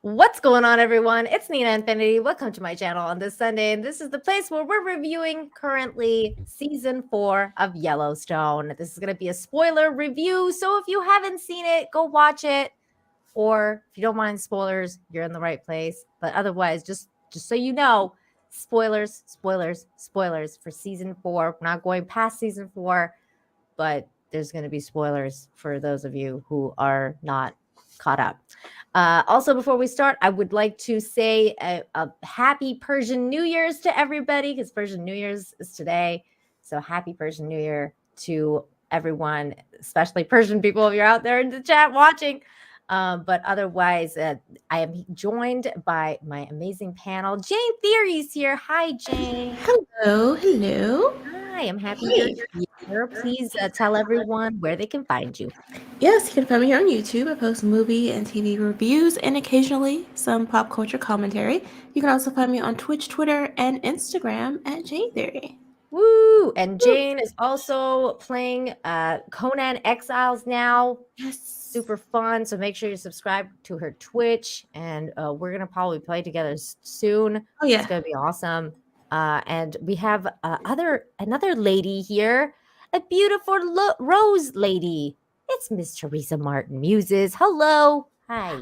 What's going on, everyone? It's Nina Infinity. Welcome to my channel on this Sunday, and this is the place where we're reviewing currently season 4 of Yellowstone. This is going to be a spoiler review, so if you haven't seen it, go watch it. Or if you don't mind spoilers, you're in the right place. But otherwise, just so you know, spoilers for season 4. We're not going past season 4, but there's going to be spoilers for those of you who are not caught up. Also, before we start, I would like to say a happy Persian New Year's to everybody, because Persian New Year's is today. So happy Persian New Year to everyone, especially Persian people if you're out there in the chat watching. But otherwise, I am joined by my amazing panel. Jane Theory's here. Hi, Jane. Hello. Hi, I'm happy you're here. Please tell everyone where they can find you. Yes, you can find me here on YouTube. I post movie and TV reviews and occasionally some pop culture commentary. You can also find me on Twitch, Twitter, and Instagram at Jane Theory. Woo! And Jane is also playing Conan Exiles now. Yes. Super fun. So make sure you subscribe to her Twitch, and we're gonna probably play together soon. Oh yeah, it's gonna be awesome. And we have another lady here, a beautiful rose lady. It's Miss Teresa Martin Muses. Hello. Hi.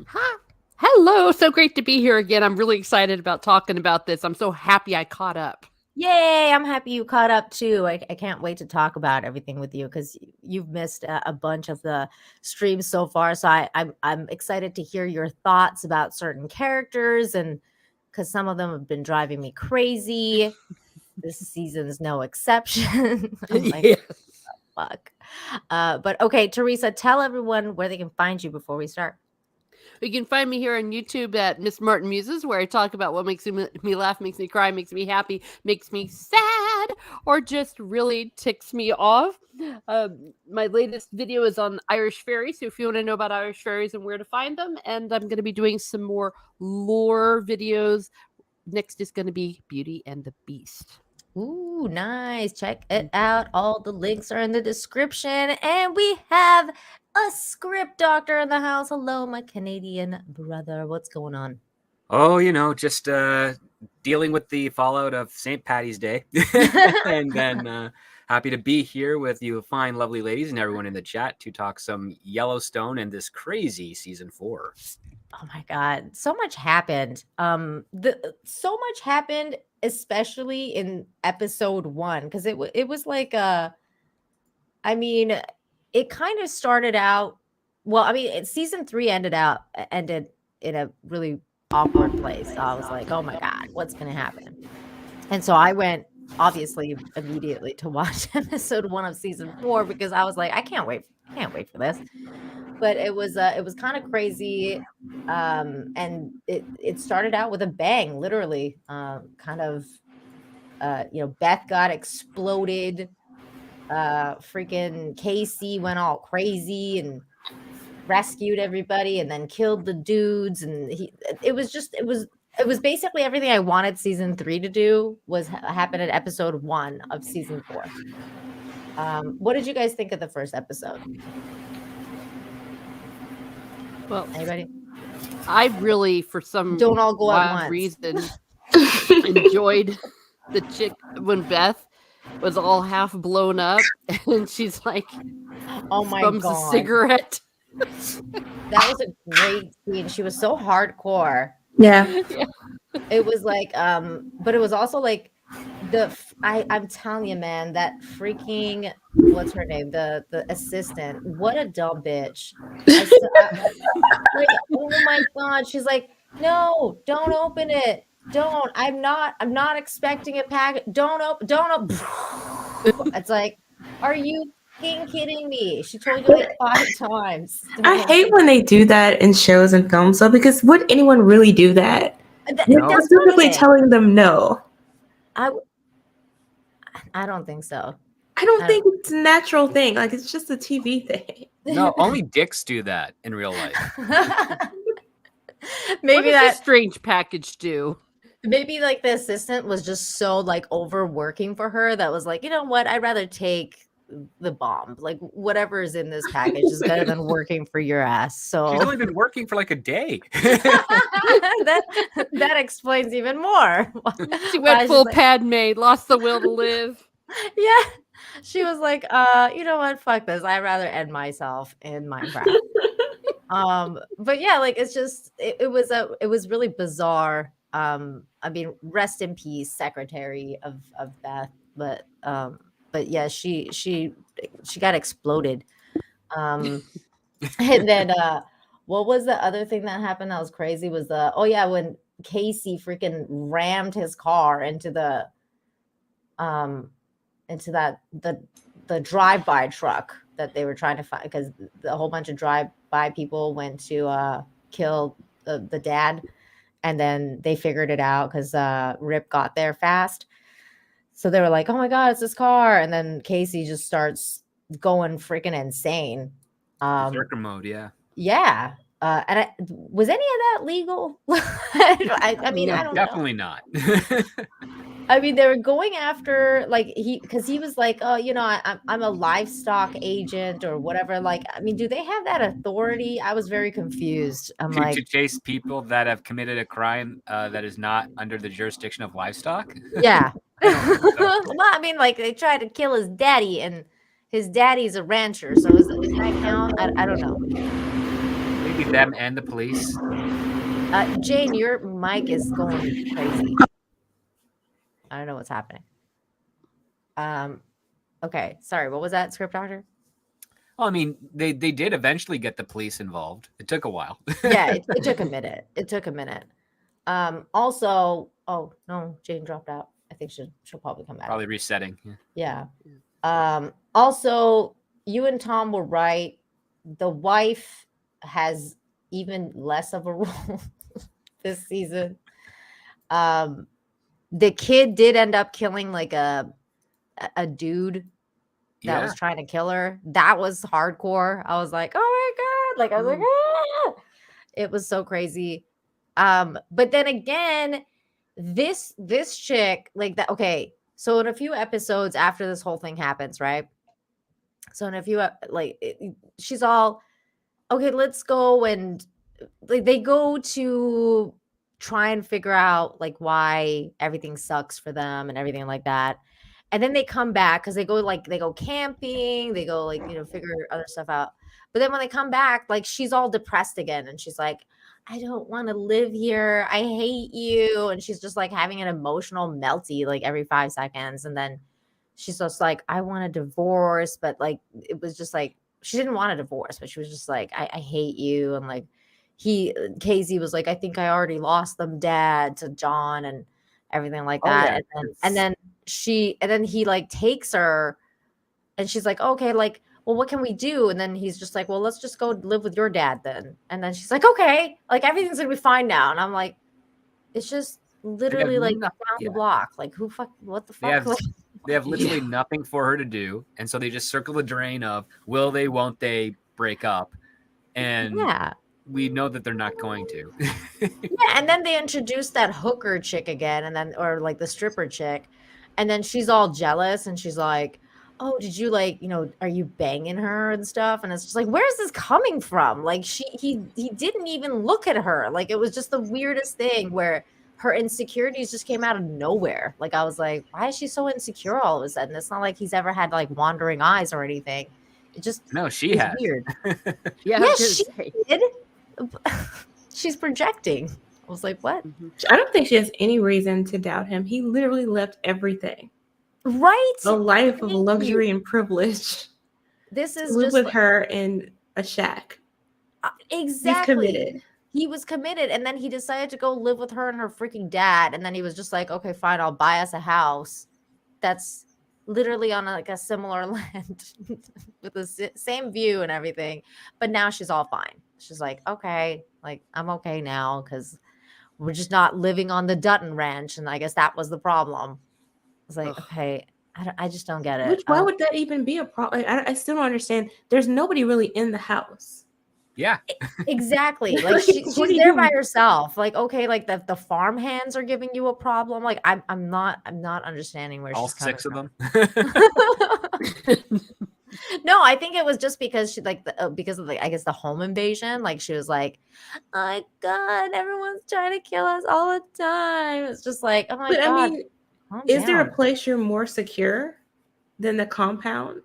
Hello. So great to be here again. I'm really excited about talking about this. I'm so happy I caught up. Yay, I'm happy you caught up too. I can't wait to talk about everything with you because you've missed a bunch of the streams so far. So I'm excited to hear your thoughts about certain characters, and because some of them have been driving me crazy. This season is no exception. I'm like, Yes. fuck. But okay, Teresa, tell everyone where they can find you before we start. You can find me here on YouTube at Miss Martin Muses, where I talk about what makes me laugh, makes me cry, makes me happy, makes me sad, or just really ticks me off. My latest video is on Irish fairies, so if you want to know about Irish fairies and where to find them, and I'm going to be doing some more lore videos. Next is going to be Beauty and the Beast. Ooh, nice. Check it out. All the links are in the description. And we have a script doctor in the house. Hello, my Canadian brother. What's going on? Oh, just dealing with the fallout of St. Paddy's Day. And then happy to be here with you fine, lovely ladies and everyone in the chat to talk some Yellowstone and this crazy season 4. Oh my God. So much happened. So much happened, especially in episode 1, because it was like it kind of started out season 3 ended in a really awkward place. So I was like, oh my God, what's gonna happen? And so I went obviously immediately to watch episode 1 of season 4 because I was like, I can't wait for this. But it was kind of crazy, and it started out with a bang, literally. Beth got exploded. Freaking Casey went all crazy and rescued everybody, and then killed the dudes. And it was basically everything I wanted season 3 to do was happen at episode 1 of season 4. What did you guys think of the first episode? Well, anybody? I really, for some don't all go at once reason, enjoyed the chick when Beth was all half blown up and she's like, oh my God, a cigarette. That was a great scene. She was so hardcore. Yeah. It was like, but it was also like I'm telling you, man, that freaking, what's her name? The assistant. What a dumb bitch. Like, oh my God. She's like, no, don't open it. Don't. I'm not expecting a package. Don't open. It's like, are you kidding me? She told you like 5 times. I hate when they do that in shows and films, though, because would anyone really do that? You're specifically telling them no. I don't think so. I don't think it's a natural thing. Like, it's just a TV thing. No, only dicks do that in real life. Maybe that strange package do. Maybe like the assistant was just so like overworking for her that was like, you know what? I'd rather take the bomb. Like whatever is in this package is better than working for your ass. So She's only been working for like a day. that explains even more. She Why went she's full like- Padme, lost the will to live. Yeah. She was like, you know what? Fuck this. I'd rather end myself in Minecraft. But yeah, like it's just it was really bizarre. I mean, rest in peace, Secretary of Beth. But yeah, she got exploded. And then what was the other thing that happened that was crazy was when Casey freaking rammed his car into the the drive-by truck that they were trying to find, because a whole bunch of drive-by people went to kill the dad, and then they figured it out because Rip got there fast. So they were like, oh my god, it's this car. And then Casey just starts going freaking insane. Berserker mode, yeah. Yeah. And was any of that legal? I mean, No, I don't know. definitely not. I mean, they were going after because he was like, oh, you know, I'm a livestock agent or whatever. Like, I mean, do they have that authority? I was very confused. I'm like, to chase people that have committed a crime that is not under the jurisdiction of livestock. yeah. I don't think so. Well, I mean, like they tried to kill his daddy, and his daddy's a rancher. So does that count? I don't know. Maybe them and the police. Jane, your mic is going crazy. I don't know what's happening. Okay, sorry. What was that, Script Doctor? Well, I mean, they did eventually get the police involved. It took a while. Yeah, it took a minute. It took a minute. Also, oh no, Jane dropped out. I think she'll probably come back. Probably resetting. Yeah. Yeah. Also, you and Tom were right. The wife has even less of a role this season. The kid did end up killing like a dude that was trying to kill her. That was hardcore. I was like, oh my god. Like I was like, ah! It was so crazy. But then again, this chick, like that, okay. So in a few episodes after this whole thing happens, right? So in a few she's all okay, let's go, and like they go to try and figure out like why everything sucks for them and everything like that. And then they come back because they go camping, they go figure other stuff out. But then when they come back, like she's all depressed again, and she's like, I don't want to live here. I hate you. And she's just like having an emotional melty like every 5 seconds. And then she's just like, I want a divorce. But like, it was just like, she didn't want a divorce, but she was just like, I hate you. And like, Casey was like, I think I already lost them, Dad, to John and everything like that. Yeah. And then he like takes her, and she's like, okay, like, well, what can we do? And then he's just like, well, let's just go live with your dad then. And then she's like, okay, like everything's gonna be fine now. And I'm like, it's just literally like down the block. Like what the fuck? They have literally nothing for her to do. And so they just circle the drain of will they, won't they break up? And we know that they're not going to. Yeah, and then they introduced that hooker chick again, and then or like the stripper chick, and then she's all jealous, and she's like, oh, did you are you banging her and stuff? And it's just like, where's this coming from? Like he didn't even look at her. Like it was just the weirdest thing where her insecurities just came out of nowhere. Like I was like, why is she so insecure all of a sudden? It's not like he's ever had like wandering eyes or anything. It just she has weird. Yeah, she did. She's projecting. I was like, what? I don't think she has any reason to doubt him. He literally left everything. Right? A life of luxury and privilege. This is live just with her in a shack. Exactly. He's committed. He was committed, and then he decided to go live with her and her freaking dad. And then he was just like, okay, fine, I'll buy us a house that's literally on a similar land with the same view and everything. But now she's all fine. She's like, okay, like I'm okay now because we're just not living on the Dutton ranch. And I guess that was the problem. It's like, okay, I just don't get it. Why would that even be a problem? I still don't understand. There's nobody really in the house. Yeah, exactly. Like she's there by herself. Like, okay, like the farm hands are giving you a problem. Like I'm not understanding where all she's coming 6 of from. them. No, I think it was just because she like because of I guess the home invasion. Like she was like, "Oh my god, everyone's trying to kill us all the time." It's just like, "Oh my But I god, mean, calm is there down." a place you're more secure than the compound?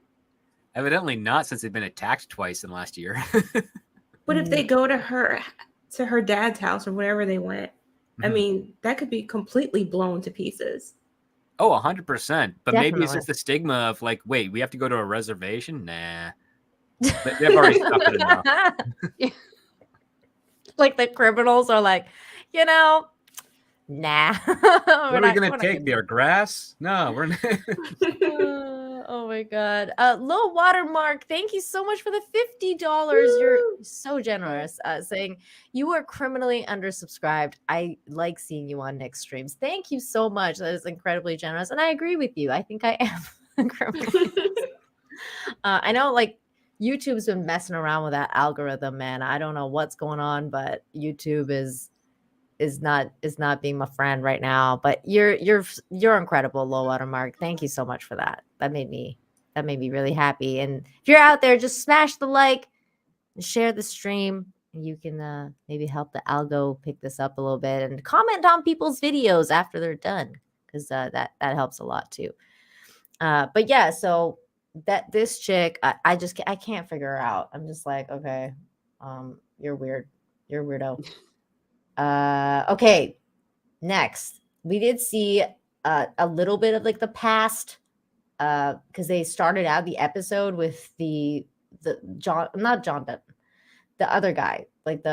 Evidently not, since they've been attacked twice in the last year. But if they go to her dad's house or wherever they went, I Mhm. mean, that could be completely blown to pieces. Oh, 100%. But maybe it's Definitely. just the stigma of like, wait, we have to go to a reservation? Nah. They've already suffered enough. Like the criminals are like, you know, nah. What are we gonna we're not take there? Grass? No, we're not. Oh my god. Low watermark, thank you so much for the $50. You're Woo! so generous. Saying you are criminally undersubscribed. I like seeing you on Nick's streams. Thank you so much. That is incredibly generous. And I agree with you. I think I am criminally. I know like YouTube's been messing around with that algorithm, man. I don't know what's going on, but YouTube is not being my friend right now. But you're incredible, low watermark. Thank you so much for that. That made me really happy. And if you're out there, just smash the like and share the stream. And you can maybe help the algo pick this up a little bit and comment on people's videos after they're done, because that helps a lot too. But yeah, so that this chick, I can't figure her out. I'm just like, okay, you're weird, you're a weirdo. Okay, next we did see a little bit of like the past, because they started out the episode with the not John Dutton, the other guy, like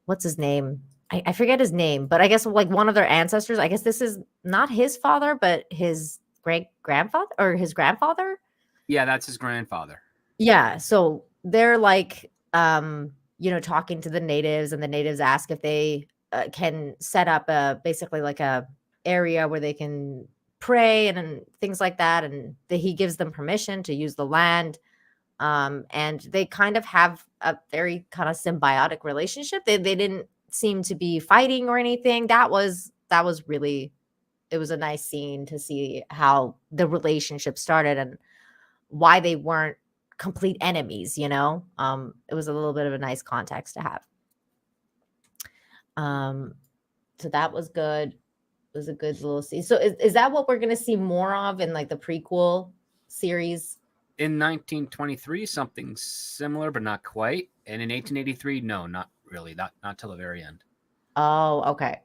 what's his name? I forget his name, but I guess like one of their ancestors. I guess this is not his father, but his great grandfather or his grandfather. Yeah, that's his grandfather. Yeah, so they're like, talking to the natives, and the natives ask if they can set up basically like a area where they can pray and things like that, and he gives them permission to use the land. And they kind of have a very kind of symbiotic relationship. They didn't seem to be fighting or anything. That was really, it was a nice scene to see how the relationship started and why they weren't complete enemies, It was a little bit of a nice context to have. So that was good. It was a good little scene. So is that what we're going to see more of in like the prequel series? In 1923, something similar, but not quite. And in 1883, no, not really. Not till the very end. Oh, okay.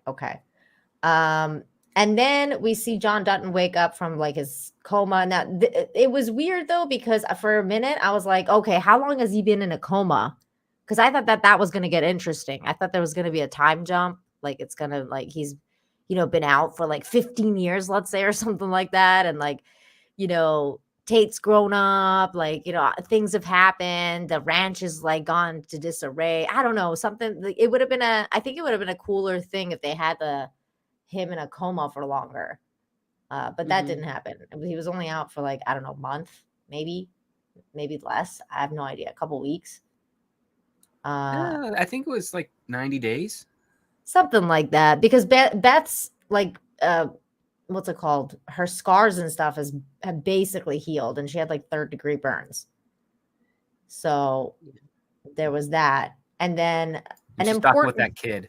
And then we see John Dutton wake up from like his coma. Now it was weird though, because for a minute I was like, okay, how long has he been in a coma? Because I thought that was going to get interesting. I thought there was going to be a time jump. Like it's going to like he's, been out for like 15 years, let's say, or something like that. And like, Tate's grown up, like, things have happened. The ranch is like gone to disarray. I don't know, something. Like, it would have been I think it would have been a cooler thing if they had him in a coma for longer. But that didn't happen. He was only out for like, I don't know, a month, maybe less. I have no idea. A couple weeks. I think it was like 90 days. Something like that. Because Beth's like, what's it called? Her scars and stuff have basically healed, and she had like 3rd-degree burns. So there was that. And then an important with that kid.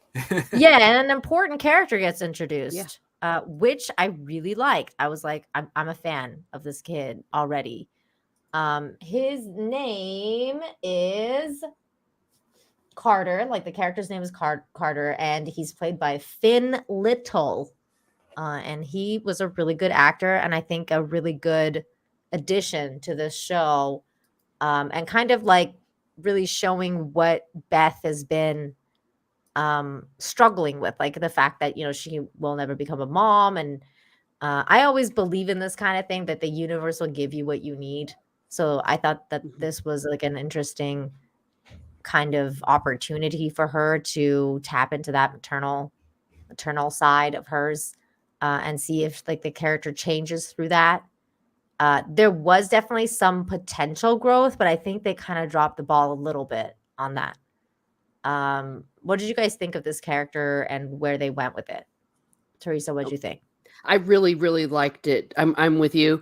yeah, and an important character gets introduced, which I really liked. I was like, I'm a fan of this kid already. His name is Carter. Like the character's name is Carter, and he's played by Finn Little. And he was a really good actor, and I think a really good addition to this show, and kind of like really showing what Beth has been struggling with, like the fact that she will never become a mom. And I always believe in this kind of thing, that the universe will give you what you need. So I thought that this was like an interesting kind of opportunity for her to tap into that maternal side of hers, and see if like the character changes through that. There was definitely some potential growth, but I think they kind of dropped the ball a little bit on that. What did you guys think of this character and where they went with it? Teresa, what did you think? I really, really liked it. I'm with you.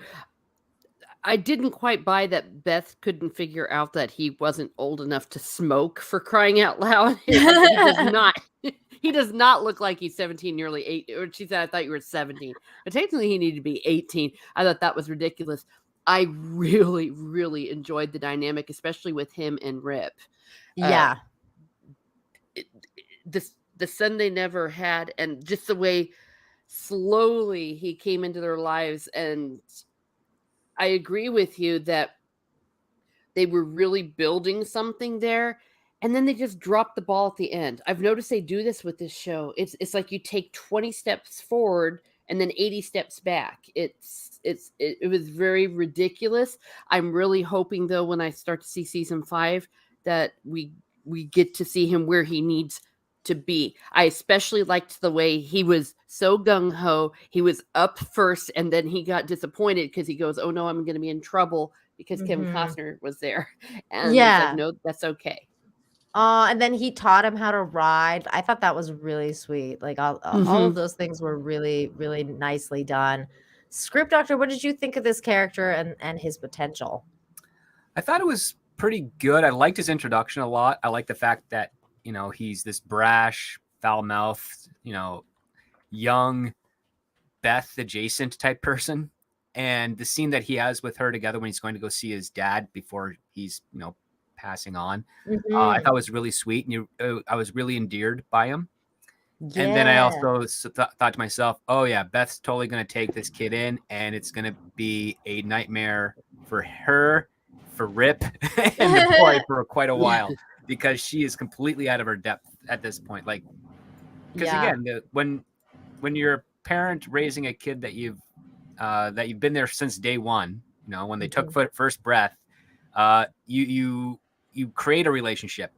I didn't quite buy that Beth couldn't figure out that he wasn't old enough to smoke, for crying out loud. He does not. He does not look like he's 17, nearly 8. Or she said, I thought you were 17. But technically, he needed to be 18. I thought that was ridiculous. I really, really enjoyed the dynamic, especially with him and Rip. Yeah. The son they never had, and just the way slowly he came into their lives. And I agree with you that they were really building something there, and then they just dropped the ball at the end. I've noticed they do this with this show. It's like you take 20 steps forward and then 80 steps back. It was very ridiculous. I'm really hoping, though, when I start to see season 5, that we get to see him where he needs to be. I especially liked the way he was so gung-ho. He was up first, and then he got disappointed because he goes, oh no, I'm going to be in trouble because Kevin Costner was there. And he's like, no, that's okay. And then he taught him how to ride. I thought that was really sweet. Like all of those things were really, really nicely done. Script Doctor, what did you think of this character and his potential? I thought it was pretty good. I liked his introduction a lot. I like the fact that, you know, he's this brash, foul-mouthed, you know, young Beth adjacent type person. And the scene that he has with her together when he's going to go see his dad before he's, you know, passing on, I thought was really sweet. And I was really endeared by him. Yeah. And then I also thought to myself, oh yeah, Beth's totally going to take this kid in, and it's going to be a nightmare for her, for Rip, and the boy for quite a while, because she is completely out of her depth at this point. Like, because again, when you're a parent raising a kid that you've been there since day one, you know, when they took first breath, you create a relationship.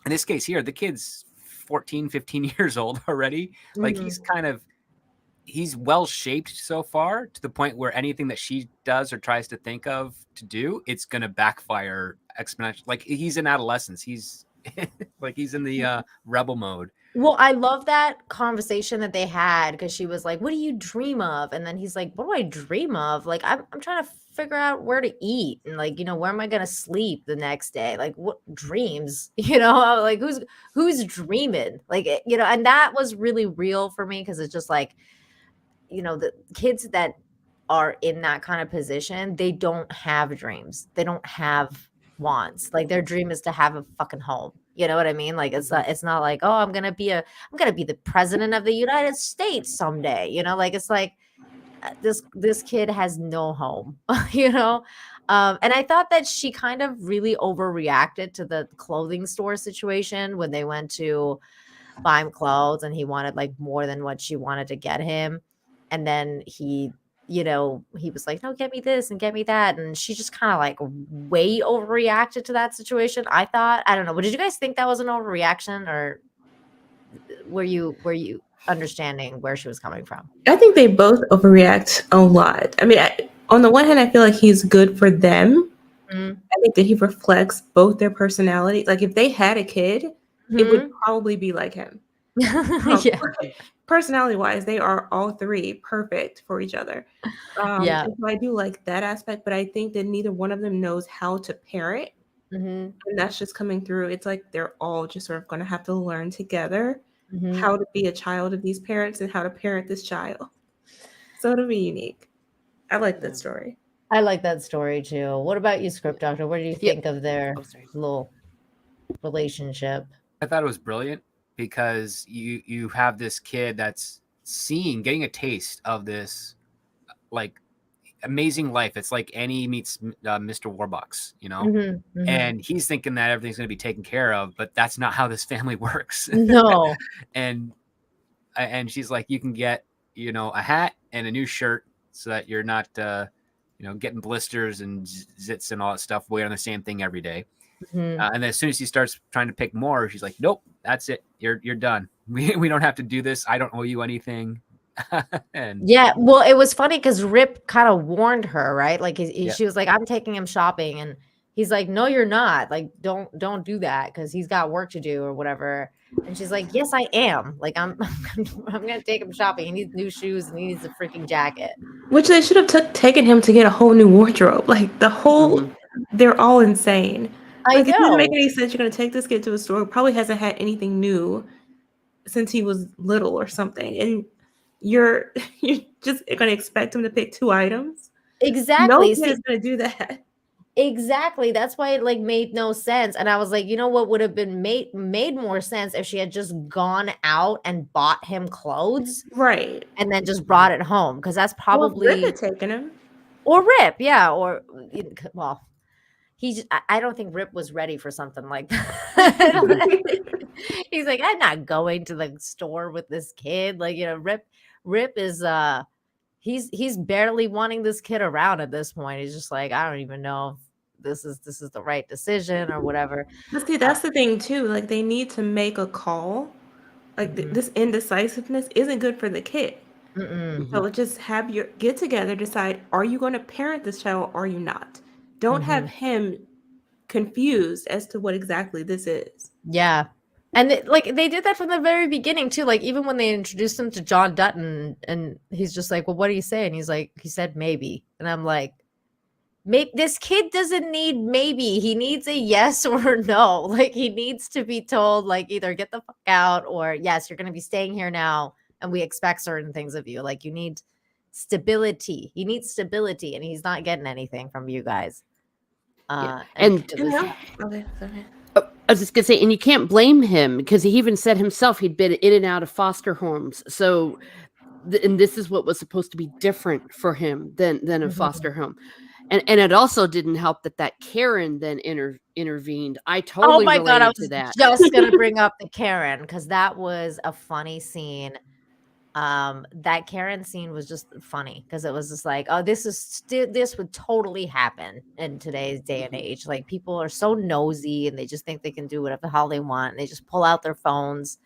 In this case here, the kid's 14, 15 years old already. Like he's well shaped so far, to the point where anything that she does or tries to think of to do, it's going to backfire exponentially. Like, he's in adolescence. He's like, he's in the rebel mode. Well, I love that conversation that they had, because she was like, what do you dream of? And then he's like, what do I dream of? Like, I'm trying to figure out where to eat, and like, you know, where am I going to sleep the next day? Like, what dreams, you know, like who's dreaming? Like, you know, and that was really real for me, because it's just like, you know, the kids that are in that kind of position, they don't have dreams. They don't have wants. Like, their dream is to have a fucking home. You know what I mean? Like, it's not like, oh, I'm gonna be the president of the United States someday. You know, like, it's like this kid has no home. You know, and I thought that she kind of really overreacted to the clothing store situation when they went to buy him clothes, and he wanted like more than what she wanted to get him, and then he was like, no, get me this and get me that. And she just kind of like way overreacted to that situation. I thought, I don't know. But did you guys think that was an overreaction, or were you understanding where she was coming from? I think they both overreact a lot. I mean, on the one hand, I feel like he's good for them. I think that he reflects both their personality. Like, if they had a kid, it would probably be like him. Yeah. Personality wise, they are all three perfect for each other. Yeah. So I do like that aspect, but I think that neither one of them knows how to parent. And that's just coming through. It's like they're all just sort of going to have to learn together how to be a child of these parents and how to parent this child. So it'll be unique. I like that story. I like that story too. What about you, Script Doctor? What do you think of their little relationship? I thought it was brilliant, because you have this kid that's getting a taste of this like amazing life. It's like Annie meets Mr. Warbucks, you know, and he's thinking that everything's going to be taken care of, but that's not how this family works. No. and she's like, you can get, you know, a hat and a new shirt so that you're not, you know, getting blisters and zits and all that stuff, wearing the same thing every day. And then as soon as he starts trying to pick more, she's like, nope, that's it. You're done. We don't have to do this. I don't owe you anything. And yeah, well, it was funny because Rip kind of warned her, right? Like, she was like, I'm taking him shopping, and he's like, no, you're not. Like, don't do that, because he's got work to do or whatever. And she's like, yes, I am. Like, I'm going to take him shopping. He needs new shoes and he needs a freaking jacket. Which they should have taken him to get a whole new wardrobe. Like, the whole, they're all insane. I Like, it doesn't know. make any sense. You're going to take this kid to a store who probably hasn't had anything new since he was little or something. And you're just going to expect him to pick 2 items? Exactly. No kid is going to do that. Exactly. That's why it like made no sense. And I was like, you know what would have been made more sense if she had just gone out and bought him clothes, Right? And then just brought it home, because that's probably Rip had taken him, or Rip, yeah, or well, I don't think Rip was ready for something like that. He's like, I'm not going to the store with this kid. Like, you know, Rip is he's barely wanting this kid around at this point. He's just like, I don't even know if this is the right decision or whatever. But see, that's the thing too. Like, they need to make a call. Like, this indecisiveness isn't good for the kid. So just have your get together, decide, are you going to parent this child or are you not? Don't have him confused as to what exactly this is. Yeah. And they did that from the very beginning too. Like, even when they introduced him to John Dutton, and he's just like, well, what do you say? And he's like, he said maybe. And I'm like, this kid doesn't need maybe. He needs a yes or no. Like, he needs to be told, like, either get the fuck out or yes, you're going to be staying here now and we expect certain things of you. Like, you need stability. He needs stability, and he's not getting anything from you guys. Yeah. And Okay, sorry. I was just gonna say, and you can't blame him, because he even said himself he'd been in and out of foster homes. So, and this is what was supposed to be different for him than a foster home. And it also didn't help that Karen then intervened. I totally my God, I was to that. just gonna bring up the Karen, because that was a funny scene. That Karen scene was just funny, because it was just like, oh, this would totally happen in today's day and age. Like, people are so nosy and they just think they can do whatever the hell they want, and they just pull out their phones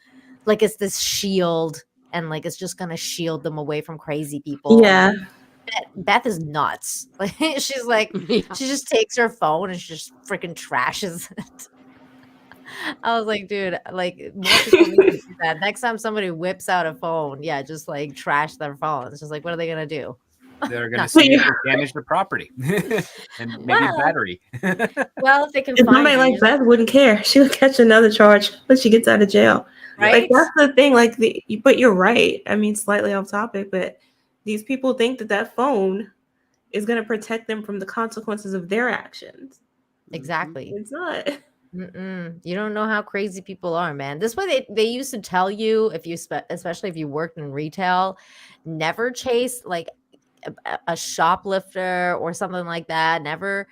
like it's this shield, and like it's just gonna shield them away from crazy people. Yeah. Beth is nuts. Like, she's like, she just takes her phone and she just freaking trashes it. I was like, dude, like, more people need to do that. Next time somebody whips out a phone, yeah, just like trash their phone. It's just like, what are they gonna do? They're going to see if they damage the property and maybe a battery. Well, if they can If find somebody like it, Beth wouldn't care, she would catch another charge when she gets out of jail. right? Like, that's the thing. Like, but you're right. I mean, slightly off topic, but these people think that phone is going to protect them from the consequences of their actions. Exactly. It's not. You don't know how crazy people are, man. This way they used to tell you, if you especially if you worked in retail, never chase like a shoplifter or something like that. Never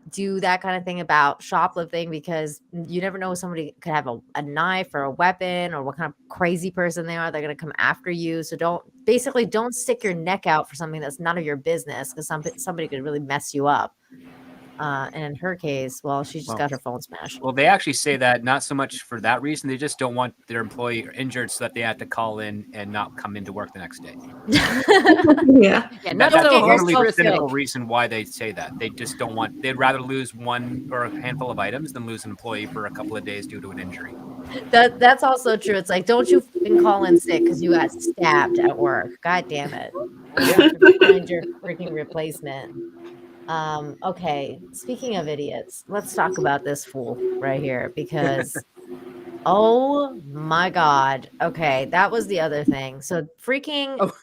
do that kind of thing about shoplifting, because you never know, somebody could have a knife or a weapon, or what kind of crazy person they are. They're going to come after you. So don't stick your neck out for something that's none of your business, because somebody could really mess you up. And in her case, well, she just got her phone smashed. Well, they actually say that not so much for that reason. They just don't want their employee injured so that they have to call in and not come into work the next day. Yeah. Not That's so literally the risk. cynical reason why they say that. They just don't want, they'd rather lose one or a handful of items than lose an employee for a couple of days due to an injury. That's also true. It's like, don't you fucking call in sick because you got stabbed at work. God damn it. Find your freaking replacement. Okay, speaking of idiots, let's talk about this fool right here, because oh my God. Okay, that was the other thing. So freaking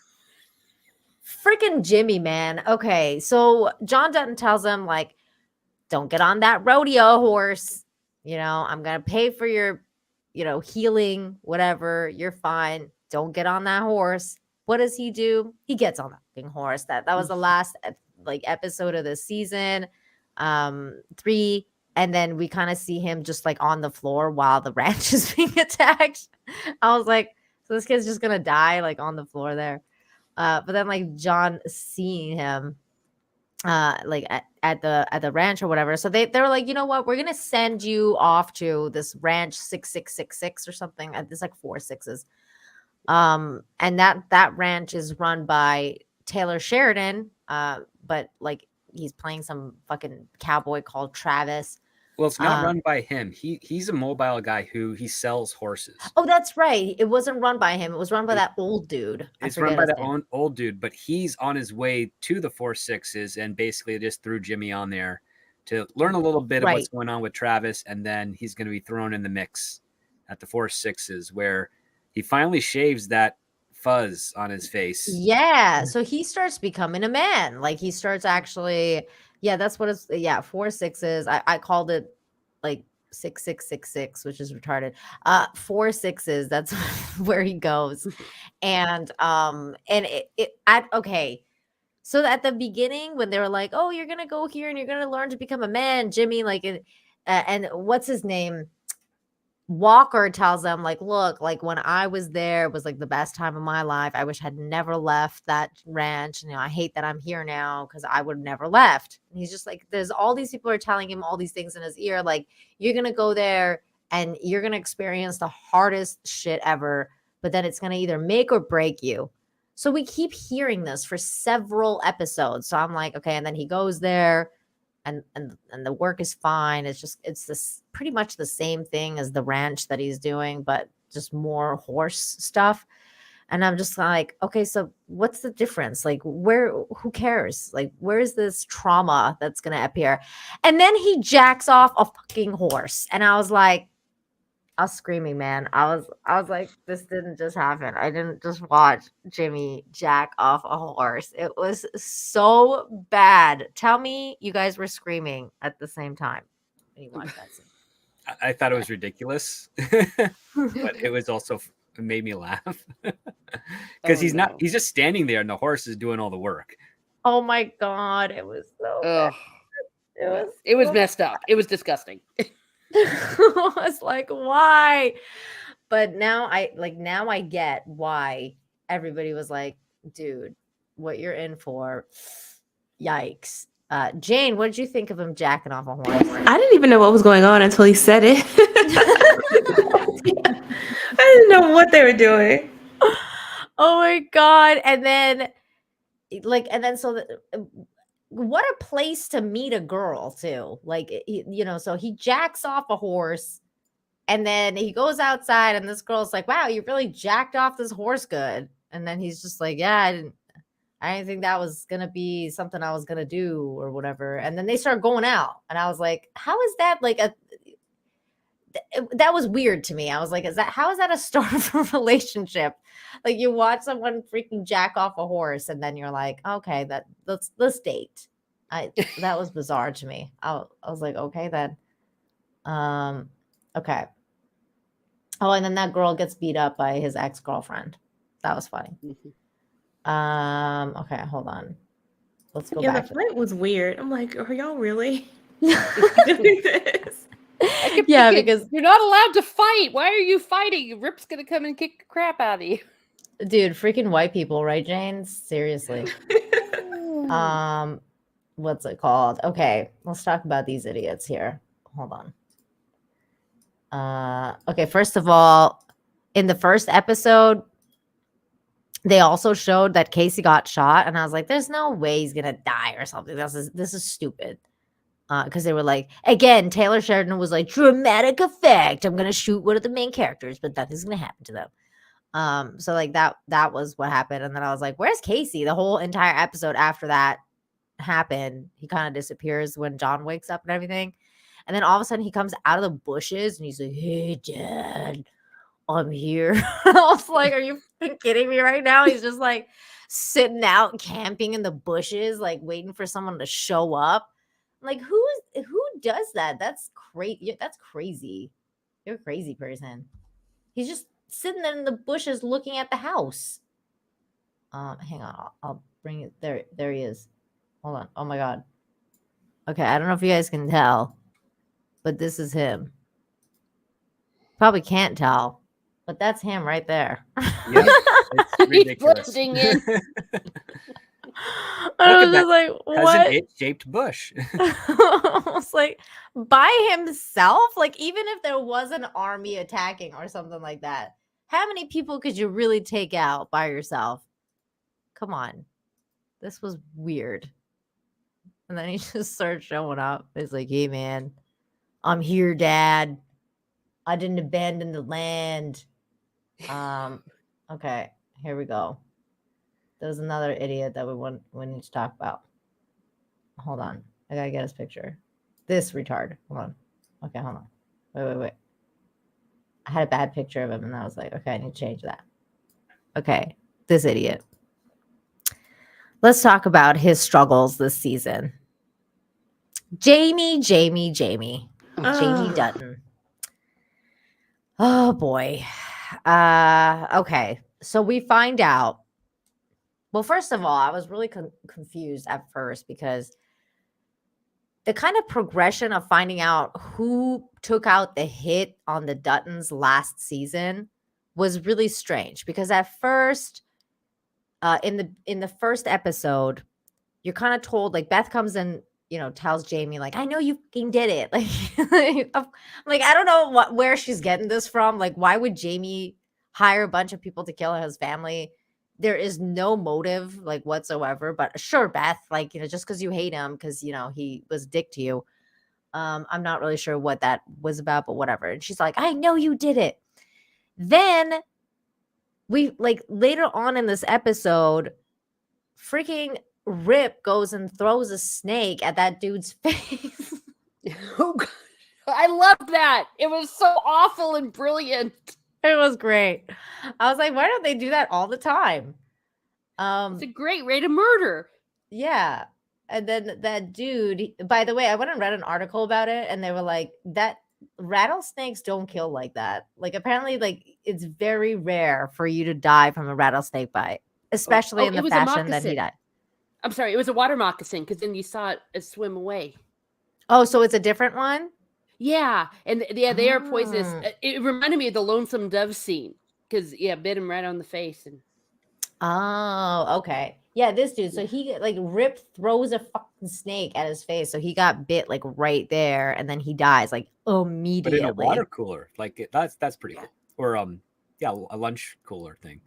Jimmy, man. Okay, so John Dutton tells him, like, don't get on that rodeo horse. You know, I'm gonna pay for your, healing, whatever. You're fine. Don't get on that horse. What does he do? He gets on that fucking horse. That was the last episode of the season 3, and then we kind of see him just like on the floor while the ranch is being attacked. I was like, so this kid's just gonna die like on the floor there. But then like John seeing him like at the ranch or whatever, so they're like, you know what, we're gonna send you off to this ranch 6666 or something. There's like 4 6s. And that ranch is run by Taylor Sheridan, but like he's playing some fucking cowboy called Travis. Well, it's not run by him. He's a mobile guy who he sells horses. Oh, that's right. It wasn't run by him. It was run by that old dude. It's run by that old dude, but he's on his way to the 4-6s and basically just threw Jimmy on there to learn a little bit of what's going on with Travis, and then he's going to be thrown in the mix at the 4-6s where he finally shaves that fuzz on his face. Yeah, so he starts becoming a man. Like he starts actually, that's what it's 4-6s. I called it like 6-6-6-6, which is retarded. 4-6s, that's where he goes. And okay. So at the beginning, when they were like, "Oh, you're gonna go here and you're gonna learn to become a man," Jimmy, and what's his name? Walker tells them, like, "Look, like when I was there, it was like the best time of my life. I wish I'd never left that ranch. And, I hate that I'm here now because I would have never left." And he's just like, there's all these people are telling him all these things in his ear, like, you're gonna go there and you're gonna experience the hardest shit ever, but then it's gonna either make or break you. So we keep hearing this for several episodes. So I'm like, okay, and then he goes there. And the work is fine. It's this pretty much the same thing as the ranch that he's doing, but just more horse stuff. And I'm just like, okay, so what's the difference? Like, who cares? Like, where's this trauma that's gonna appear? And then he jacks off a fucking horse, and I was screaming, man. I was like, this didn't just happen. I didn't just watch Jimmy jack off a horse. It was so bad. Tell me you guys were screaming at the same time when you watched that scene. I thought it was ridiculous, but it was also, it made me laugh because he's just standing there and the horse is doing all the work. Oh my God. It was so bad. It was messed up. It was disgusting. I was like, why? But now I get why everybody was like, dude, what you're in for, yikes. Jane, what did you think of him jacking off a horse? I didn't even know what was going on until he said it. I didn't know what they were doing. Oh my God. And then so what a place to meet a girl too. Like, so he jacks off a horse and then he goes outside and this girl's like, "Wow, you really jacked off this horse good." And then he's just like, "Yeah, I didn't think that was going to be something I was going to do or whatever." And then they start going out and I was like, how is that like that was weird to me. I was like, how is that a start of a relationship? Like, you watch someone freaking jack off a horse and then you're like, okay, let's date. That was bizarre to me. I was like, okay, then. Okay. Oh, and then that girl gets beat up by his ex-girlfriend. That was funny. Okay, hold on. Let's go back. The fight was weird. I'm like, are y'all really doing this? Yeah, because you're not allowed to fight. Why are you fighting? Rip's gonna come and kick the crap out of you. Dude, freaking white people, right, Jane? Seriously. What's it called? Okay, let's talk about these idiots here. Hold on. Okay, first of all, in the first episode, they also showed that Casey got shot, and I was like, there's no way he's gonna die or something. This is stupid. Because they were like, again, Taylor Sheridan was like, dramatic effect. I'm gonna shoot one of the main characters, but nothing's gonna happen to them. So like that was what happened. And then I was like, where's Casey? The whole entire episode after that happened, he kind of disappears when John wakes up and everything. And then all of a sudden he comes out of the bushes and he's like, "Hey, Dad, I'm here." I was like, are you kidding me right now? He's just like sitting out camping in the bushes, like waiting for someone to show up. Like, who does that? That's crazy. That's crazy. You're a crazy person. He's just sitting there in the bushes looking at the house. Hang on. I'll bring it there. There he is. Hold on. Oh my God. Okay, I don't know if you guys can tell, but this is him. Probably can't tell, but that's him right there. Yeah, it's ridiculous. I was just like, what? Has an egg-shaped bush. I was like, by himself? Like, even if there was an army attacking or something like that, how many people could you really take out by yourself? Come on. This was weird. And then he just started showing up. He's like, "Hey, man, I'm here, Dad. I didn't abandon the land. Okay, here we go. There's another idiot that we need to talk about. Hold on. I gotta get his picture. This retard. Hold on. Okay, hold on. Wait. I had a bad picture of him and I was like, okay, I need to change that. Okay, this idiot. Let's talk about his struggles this season. Jamie Dutton. Oh boy. Okay. So we find out. Well, first of all, I was really confused at first because the kind of progression of finding out who took out the hit on the Duttons last season was really strange because at first, in the first episode, you're kind of told, like, Beth comes and, you know, tells Jamie, like, I know you fucking did it. Like, I'm like, I don't know where she's getting this from. Like, why would Jamie hire a bunch of people to kill his family? There is no motive, like, whatsoever. But sure, Beth, like, you know, just because you hate him because, you know, he was a dick to you. I'm not really sure what that was about, but whatever. And she's like, I know you did it. Then we, like, later on in this episode, freaking Rip goes and throws a snake at that dude's face. Oh, God. I love that. It was so awful and brilliant. It was great. I was like, why don't they do that all the time? It's a great way to murder. Yeah. And then that dude, by the way, I went and read an article about it and they were like, that rattlesnakes don't kill like that. Like, apparently, like, it's very rare for you to die from a rattlesnake bite, especially in the fashion that he died. I'm sorry, it was a water moccasin because then you saw it swim away. Oh, so it's a different one? Yeah, and they are poisonous. It reminded me of the Lonesome Dove scene because bit him right on the face. And oh, okay, yeah, this dude. So he, like, Rip throws a fucking snake at his face, so he got bit, like, right there, and then he dies, like, immediately. But in a water cooler, like, that's pretty cool. Or a lunch cooler thing.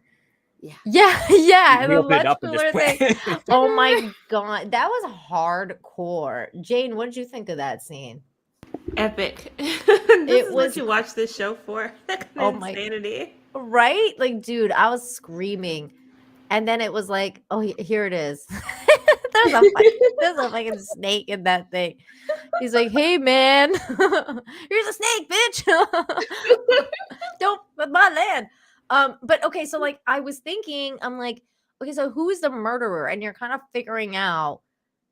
Yeah, and a lunch cooler thing. Oh my God, that was hardcore. Jane, what did you think of that scene? Epic. It was what you watch this show for. Oh my insanity. Right? Like, dude, I was screaming. And then it was like, oh, here it is. there's a fucking snake in that thing. He's like, hey man, here's a snake, bitch. Don't with my land. But okay, so, like, I was thinking, I'm like, okay, so who is the murderer? And you're kind of figuring out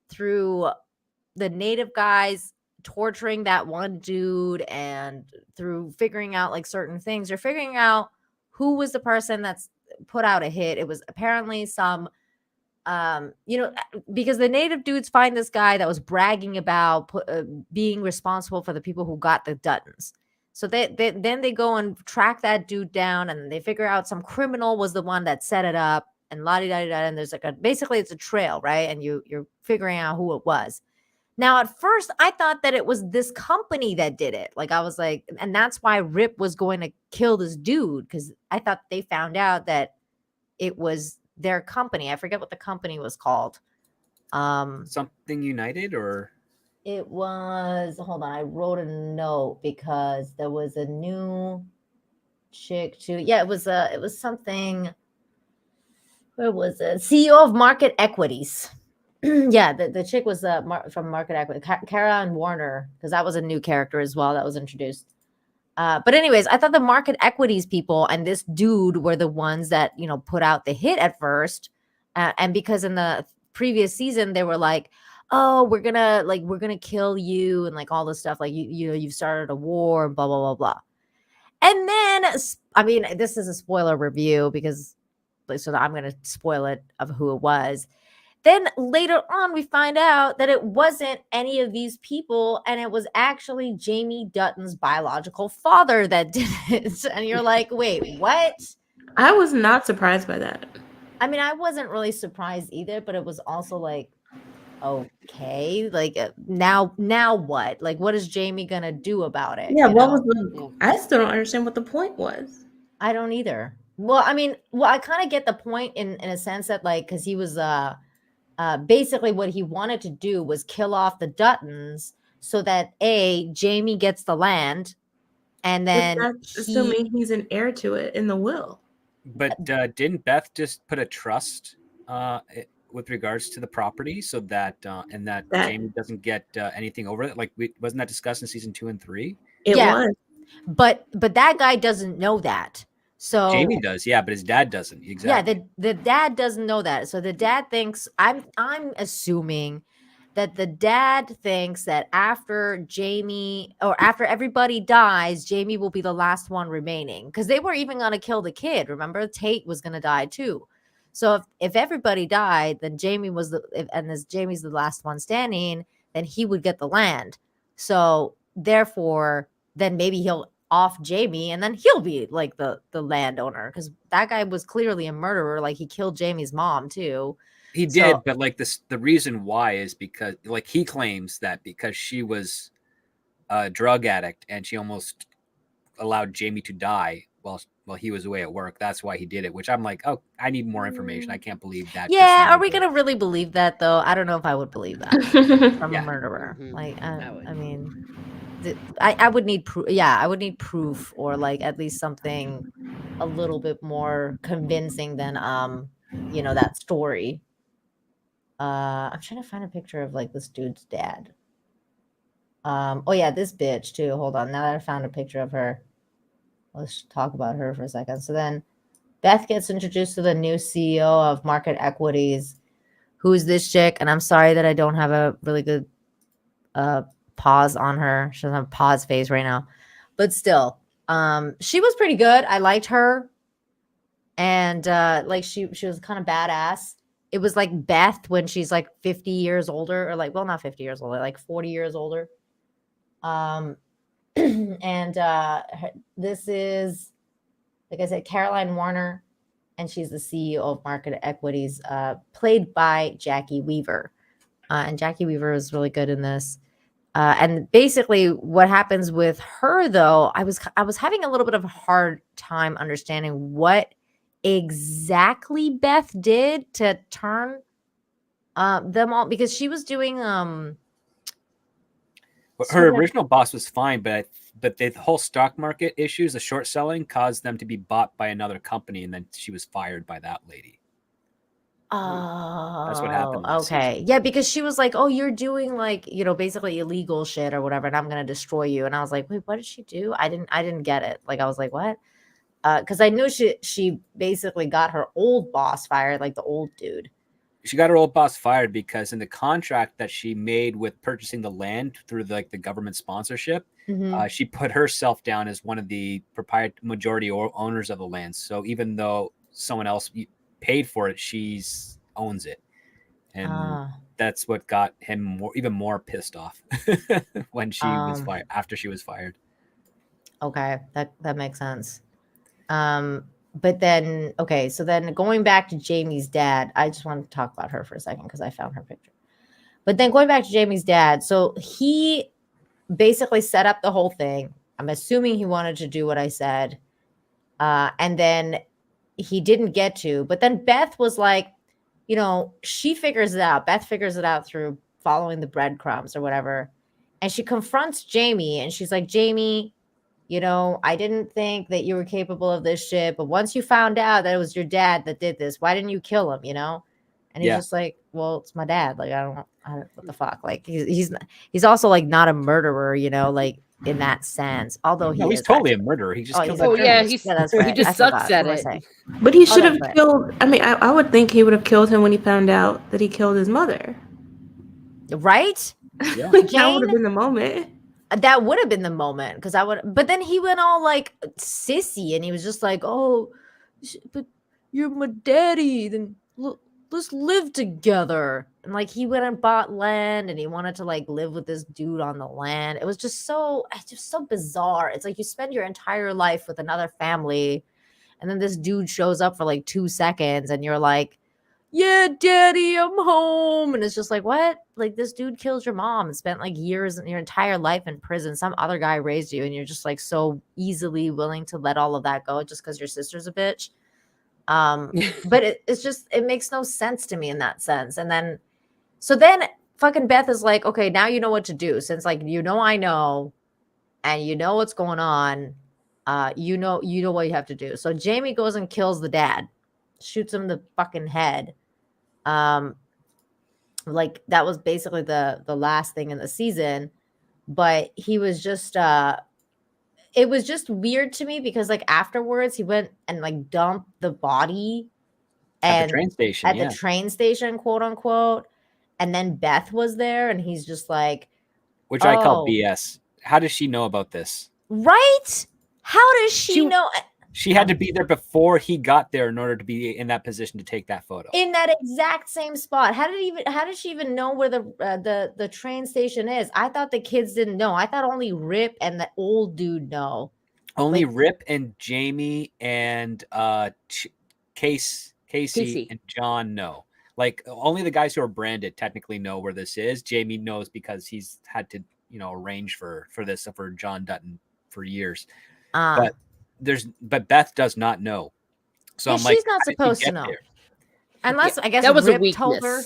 through the native guys torturing that one dude and through figuring out, like, certain things, you're figuring out who was the person that's put out a hit. It was apparently some because the native dudes find this guy that was bragging about being responsible for the people who got the Duttons. So then they go and track that dude down and they figure out some criminal was the one that set it up and la-di-da-di-da, and there's like basically it's a trail, right? And you're figuring out who it was. Now, at first, I thought that it was this company that did it. Like, I was like, and that's why Rip was going to kill this dude, because I thought they found out that it was their company. I forget what the company was called. Something United, or? It was, hold on, I wrote a note because there was a new chick too. Yeah, it was something, where was it? CEO of Market Equities. Yeah, the chick was from Market Equity, Kara Warner, because that was a new character as well that was introduced. But anyways, I thought the Market Equities people and this dude were the ones that, you know, put out the hit at first. And because in the previous season, they were like, oh, we're gonna kill you and, like, all this stuff. Like, you know, you've started a war and blah, blah, blah, blah. And then, I mean, this is a spoiler review because, so I'm going to spoil it of who it was. Then later on, we find out that it wasn't any of these people, and it was actually Jamie Dutton's biological father that did it. And you're like, wait, what? I was not surprised by that. I mean, I wasn't really surprised either, but it was also like, okay, like, now what? Like, what is Jamie gonna do about it? Yeah, what was I still don't understand what the point was. I don't either. Well, I mean, I kind of get the point in a sense that, like, because he was basically what he wanted to do was kill off the Duttons so that Jamie gets the land, and But then that's assuming he's an heir to it in the will. But didn't Beth just put a trust with regards to the property so that Jamie doesn't get anything over it? Like, wasn't that discussed in season 2 and 3? It was. But that guy doesn't know that. So Jamie does, yeah, but his dad doesn't. Exactly. Yeah, the dad doesn't know that. So the dad thinks I'm assuming that the dad thinks that after Jamie or after everybody dies, Jamie will be the last one remaining, because they were even going to kill the kid. Remember, Tate was going to die too. So if everybody died, then Jamie was Jamie's the last one standing, then he would get the land. So therefore, then maybe he'll off Jamie and then he'll be like the landowner, because that guy was clearly a murderer. Like, he killed Jamie's mom too. He did, but like the reason why is because, like, he claims that because she was a drug addict and she almost allowed Jamie to die while he was away at work. That's why he did it, which I'm like, oh, I need more information. I can't believe that. Yeah, are we going to really believe that, though? I don't know if I would believe that from a murderer. Like, I mean, I would need proof. Yeah, I would need proof, or like at least something a little bit more convincing than that story. I'm trying to find a picture of like this dude's dad. Oh yeah, this bitch too. Hold on. Now that I found a picture of her, let's talk about her for a second. So then Beth gets introduced to the new CEO of Market Equities, who's this chick. And I'm sorry that I don't have a really good pause on her. She doesn't have a pause face right now. But still, she was pretty good. I liked her. And like she was kind of badass. It was like Beth when she's like 50 years older, or like, well, not 50 years older, like 40 years older. And this is, like I said, Caroline Warner, and she's the CEO of Market Equities, played by Jackie Weaver. And Jackie Weaver is really good in this. And basically what happens with her, though, I was having a little bit of a hard time understanding what exactly Beth did to turn them all, because she was doing her original boss was fine, but the whole stock market issues, the short selling, caused them to be bought by another company, and then she was fired by that lady. That's what happened. Okay. Season. Yeah, because she was like, oh, you're doing like, basically illegal shit or whatever, and I'm gonna destroy you. And I was like, wait, what did she do? I didn't get it. Like, I was like, what? Because I knew she basically got her old boss fired, like the old dude. She got her old boss fired because in the contract that she made with purchasing the land through the government sponsorship, she put herself down as one of the majority owners of the land. So even though someone else paid for it, she owns it, and that's what got him even more pissed off when she was fired. After she was fired. Okay, that makes sense. But then, okay, so then going back to Jamie's dad, I just want to talk about her for a second because I found her picture. But then going back to Jamie's dad, so he basically set up the whole thing. I'm assuming he wanted to do what I said. And then he didn't get to. But then Beth was like, she figures it out. Beth figures it out through following the breadcrumbs or whatever. And she confronts Jamie, and she's like, Jamie, I didn't think that you were capable of this shit, but once you found out that it was your dad that did this, why didn't you kill him, And he's just like, well, it's my dad. Like, I don't what the fuck? Like, he's also like not a murderer, like in that sense. Although he's totally a murderer. He just killed that that's right. He just sucks at it. But he should have killed. I mean, I would think he would have killed him when he found out that he killed his mother. Right? Yeah. Like, that would have been the moment. That would have been the moment, because but then he went all like sissy, and he was just like, oh, but you're my daddy, then let's live together. And like, he went and bought land, and he wanted to like live with this dude on the land. It was just so bizarre. It's like you spend your entire life with another family, and then this dude shows up for like 2 seconds, and you're like, yeah, daddy, I'm home. And it's just like, what? Like, this dude killed your mom and spent like years in your entire life in prison. Some other guy raised you, and you're just like so easily willing to let all of that go just because your sister's a bitch. But it makes no sense to me in that sense. And then fucking Beth is like, okay, now you know what to do. Since like I know, and you know what's going on. You know what you have to do. So Jamie goes and kills the dad, shoots him in the fucking head. Like that was basically the last thing in the season. But he was just it was just weird to me because like afterwards he went and like dumped the body At the and train station, at yeah. the train station, quote unquote. And then Beth was there and he's just like, Which I call BS. How does she know about this? Right? How does she know? She had to be there before he got there in order to be in that position to take that photo. In that exact same spot. How did she even know where the train station is? I thought the kids didn't know. I thought only Rip and the old dude know. Only like, Rip and Jamie and Casey and John know. Like only the guys who are branded technically know where this is. Jamie knows because he's had to, arrange for this for John Dutton for years. But Beth does not know. So I'm like, she's not supposed to know. There? Unless I guess that was Rip a weakness. Told her.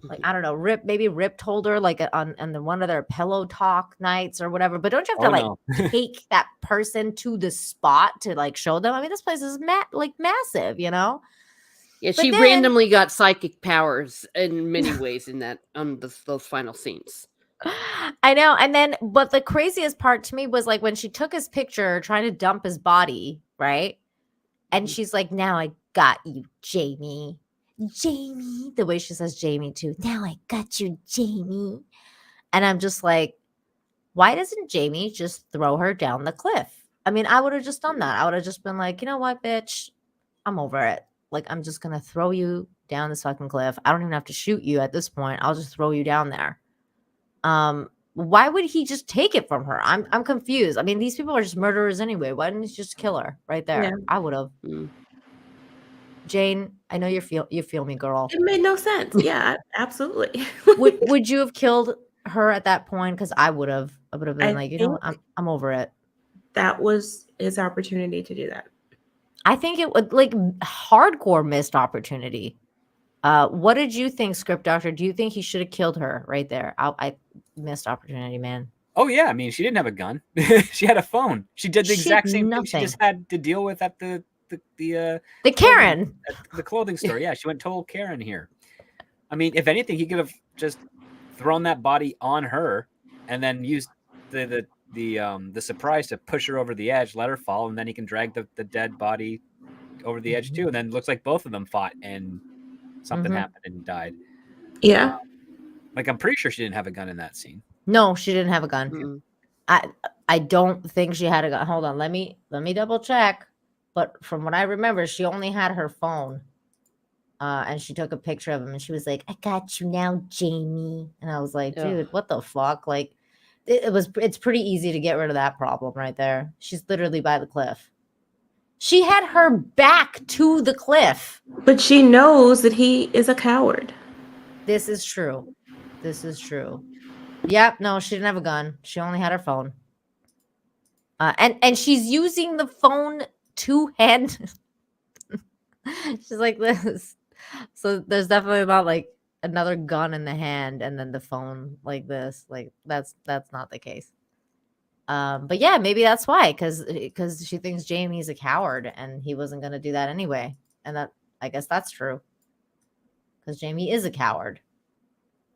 Like I don't know, Rip told her like on one of their pillow talk nights or whatever. But don't you have to take that person to the spot to like show them? I mean, this place is massive, Yeah, but she randomly got psychic powers in many ways in that those final scenes. I know. And but the craziest part to me was like when she took his picture trying to dump his body, right? And she's like, now I got you, Jamie. Jamie. The way she says Jamie too. Now I got you, Jamie. And I'm just like, why doesn't Jamie just throw her down the cliff? I mean, I would have just done that. I would have just been like, you know what, bitch? I'm over it. Like, I'm just going to throw you down this fucking cliff. I don't even have to shoot you at this point. I'll just throw you down there. Why would he just take it from her? I'm confused. I mean, these people are just murderers anyway. Why didn't he just kill her right there? Yeah. I would have. Jane, I know you feel me, girl. It made no sense. Yeah, absolutely. would you have killed her at that point? Because I would have. I would have been like, I'm over it. That was his opportunity to do that. I think it would like hardcore missed opportunity. What did you think, Script Doctor? Do you think he should have killed her right there? I missed opportunity, man. Oh yeah, I mean, she didn't have a gun. She had a phone. She did the exact same thing she just had to deal with at the Karen, the clothing store. Yeah, she went total Karen here. I mean, if anything, he could have just thrown that body on her and then used the surprise to push her over the edge, let her fall, and then he can drag the dead body over the edge too. And then it looks like both of them fought and something happened and died. Yeah. Like I'm pretty sure she didn't have a gun in that scene. No, she didn't have a gun. I don't think she had a gun. Hold on, let me double check. But from what I remember, she only had her phone. And she took a picture of him and she was like, I got you now, Jamie. And I was like, dude, what the fuck? Like it's pretty easy to get rid of that problem right there. She's literally by the cliff. She had her back to the cliff. But she knows that he is a coward. This is true. Yep, no, she didn't have a gun. She only had her phone. And she's using the phone two-hand. She's like this. So there's definitely not like another gun in the hand and then the phone like this. Like that's not the case. But yeah, maybe that's why, because she thinks Jamie's a coward and he wasn't gonna do that anyway. And that I guess that's true. Because Jamie is a coward.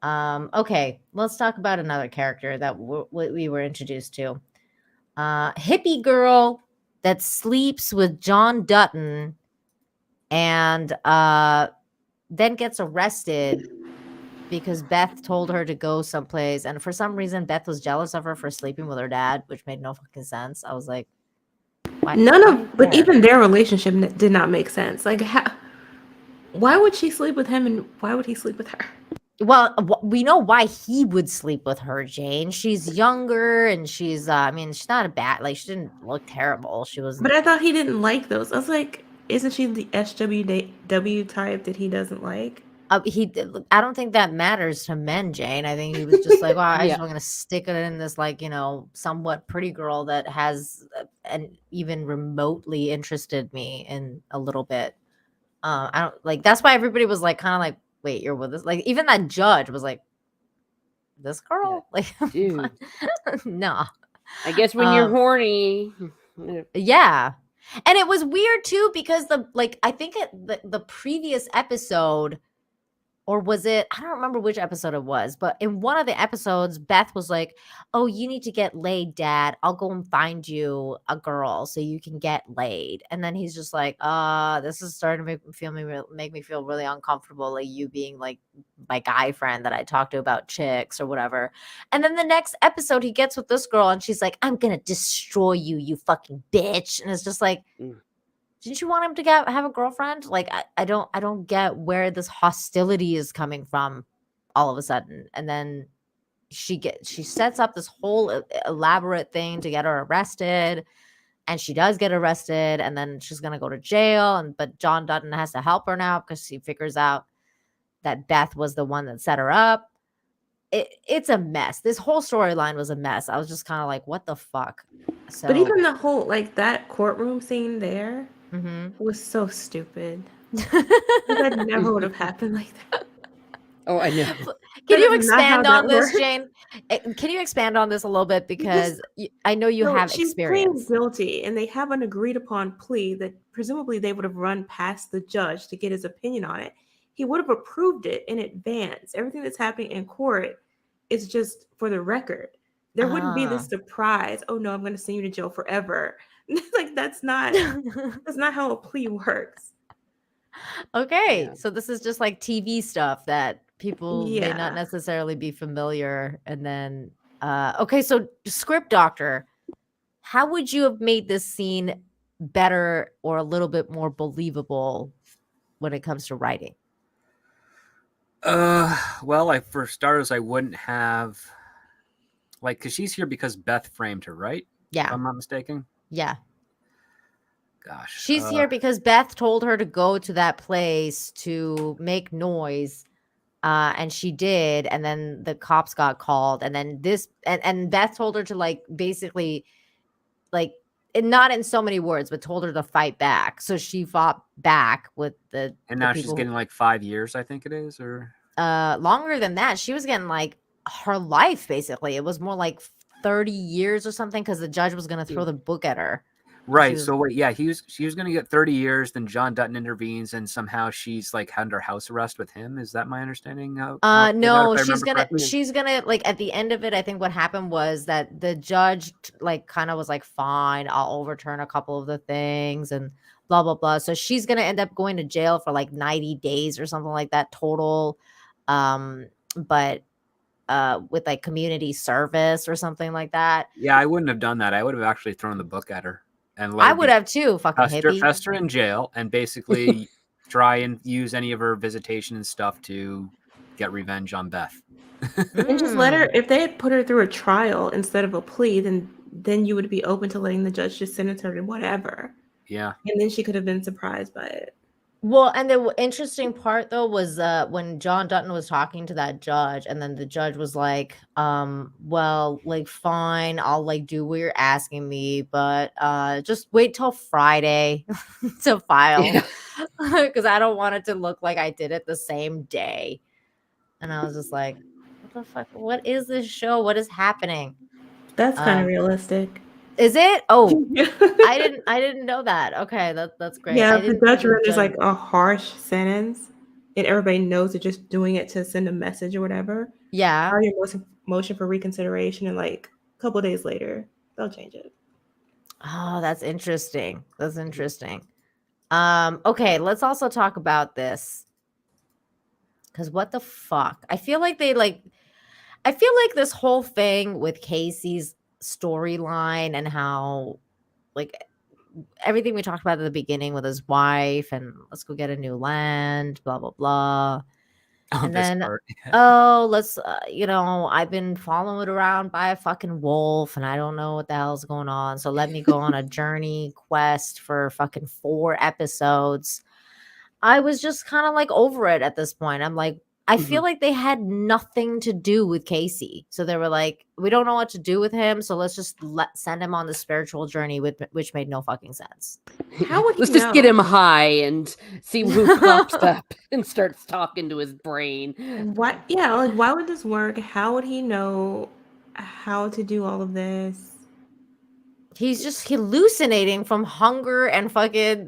Okay, let's talk about another character that we were introduced to. Hippie girl that sleeps with John Dutton and then gets arrested because Beth told her to go someplace. And for some reason, Beth was jealous of her for sleeping with her dad, which made no fucking sense. I was like, why? But even their relationship did not make sense. Like, why would she sleep with him and why would he sleep with her? Well, we know why he would sleep with her, Jane. She's younger and she's, I mean, she's not a bad, like, she didn't look terrible. She was. But I thought he didn't like those. I was like, isn't she the SWW type that he doesn't like? I don't think that matters to men, Jane. I think he was just like, well, I just want to stick it in this, like, somewhat pretty girl that has and even remotely interested me in a little bit. I don't like, that's why everybody was like, kind of like, wait, you're with us? Like, even that judge was like, this girl, like, Dude. nah. I guess when you're horny. Yeah. And it was weird too because I think the previous episode, or was it, I don't remember which episode it was, but in one of the episodes, Beth was like, "Oh, you need to get laid, Dad. I'll go and find you a girl so you can get laid." And then he's just like, this is starting to make me feel really uncomfortable, like you being like my guy friend that I talked to about chicks or whatever. And then the next episode, he gets with this girl and she's like, "I'm gonna destroy you, you fucking bitch." And it's just like, didn't you want him to have a girlfriend? Like, I don't get where this hostility is coming from all of a sudden. And then she sets up this whole elaborate thing to get her arrested, and she does get arrested, and then she's gonna go to jail. But John Dutton has to help her now because she figures out that Beth was the one that set her up. It's a mess. This whole storyline was a mess. I was just kind of like, what the fuck? So, but even the whole like that courtroom scene there was so stupid. That never would have happened like that. Oh, I know. Can you expand on this, Jane? Can you expand on this a little bit, because I know you have she's experience. Pleading guilty, and they have an agreed upon plea that presumably they would have run past the judge to get his opinion on it. He would have approved it in advance. Everything that's happening in court is just for the record. There wouldn't be this surprise. Oh no, I'm going to send you to jail forever. Like that's not how a plea works. Okay, Yeah. so this is just like TV stuff that people may not necessarily be familiar. And then, okay, so script doctor, how would you have made this scene better or a little bit more believable when it comes to writing? Well, for starters, I wouldn't have, like, because she's here because Beth framed her, right? Yeah. If I'm not mistaken. Yeah. Gosh. She's here because Beth told her to go to that place to make noise. And she did. And then the cops got called. And then and Beth told her to, like, basically, like, not in so many words, but told her to fight back. So she fought back with and now she's getting like 5 years, I think it is, or longer than that. She was getting like her life, basically. It was more like 30 years or something, because the judge was going to throw the book at her. Right. So wait, yeah, she was going to get 30 years. Then John Dutton intervenes, and somehow she's like under house arrest with him. Is that my understanding? No, she's gonna like, at the end of it, I think what happened was that the judge like kind of was like, "Fine, I'll overturn a couple of the things," and blah blah blah. So she's gonna end up going to jail for like 90 days or something like that total. But with like community service or something like that. Yeah, I wouldn't have done that. I would have actually thrown the book at her. And I would have too, fucking hippie. Fester in jail and basically try and use any of her visitation and stuff to get revenge on Beth. And just let her, if they had put her through a trial instead of a plea, then you would be open to letting the judge just sentence her to whatever. Yeah. And then she could have been surprised by it. Well, and the interesting part though was when John Dutton was talking to that judge, and then the judge was like, well, like, fine, I'll like do what you're asking me, but just wait till Friday to file, because I don't want it to look like I did it the same day. And I was just like, what the fuck? What is this show? What is happening? That's kind of realistic. Is it? Oh, I didn't know that. Okay, that's great. Yeah, the judge renders like a harsh sentence, and everybody knows they're just doing it to send a message or whatever. Yeah. File your motion for reconsideration, and like a couple of days later, they'll change it. Oh, that's interesting. That's interesting. Okay, let's also talk about this. Because what the fuck? I feel like this whole thing with Casey's storyline and how, like, everything we talked about at the beginning with his wife and let's go get a new land, blah blah blah. And then let's I've been followed around by a fucking wolf and I don't know what the hell's going on, so let me go on a journey quest for fucking 4 episodes. I was just kind of like over it at this point. I'm like, I feel like they had nothing to do with Casey. So they were like, we don't know what to do with him, so let's just send him on the spiritual journey, which made no fucking sense. How would he Let's just get know? him high and see who pops up and starts talking to his brain. What? Yeah, like why would this work? How would he know how to do all of this? He's just hallucinating from hunger and fucking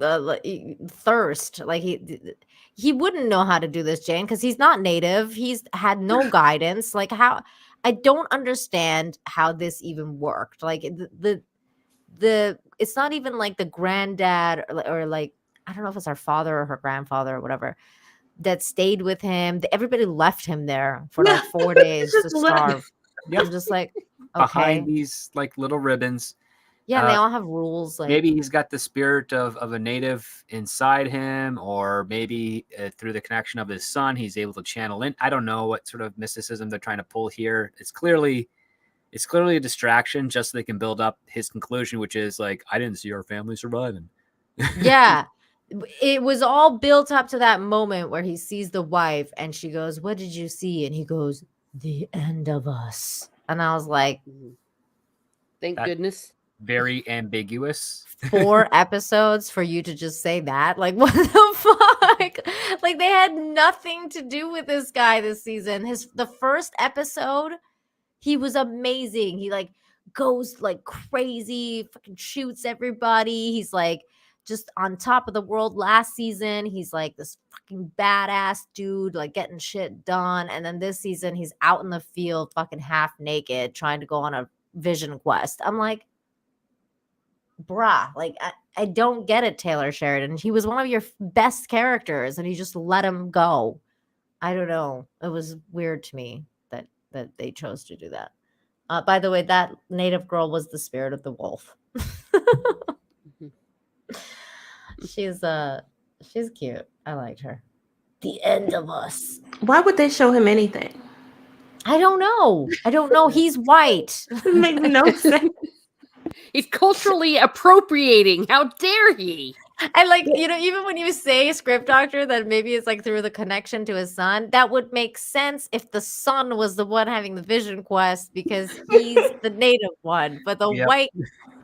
thirst. Like he wouldn't know how to do this, Jane, because he's not native. He's had no guidance. Like how I don't understand how this even worked. Like the it's not even like the granddad or like I don't know if it's her father or her grandfather or whatever that stayed with him. Everybody left him there for like 4 days to Just left. starve. Yep. I'm just like, Behind okay. these like little ribbons. Yeah, and they all have rules. Like Maybe he's got the spirit of a native inside him, or maybe through the connection of his son, he's able to channel in. I don't know what sort of mysticism they're trying to pull here. It's clearly a distraction just so they can build up his conclusion, which is like, I didn't see our family surviving. yeah. It was all built up to that moment where he sees the wife and she goes, "What did you see?" And he goes, "The end of us." And I was like, Thank goodness. Very ambiguous. 4 episodes for you to just say that? Like, what the fuck? Like, they had nothing to do with this guy this season. The first episode, he was amazing. He like goes like crazy, fucking shoots everybody. He's like just on top of the world last season. He's like this fucking badass dude, like getting shit done. And then this season, he's out in the field, fucking half naked, trying to go on a vision quest. I'm like, bruh, like I don't get it, Taylor Sheridan. He was one of your best characters and you just let him go. I don't know. It was weird to me that they chose to do that. By the way, that native girl was the spirit of the wolf. She's cute. I liked her. The end of us. Why would they show him anything? I don't know. He's white. It makes no sense. He's culturally appropriating. How dare he? And like, even when you say script doctor, that maybe it's like through the connection to his son, that would make sense if the son was the one having the vision quest because he's the native one, but the white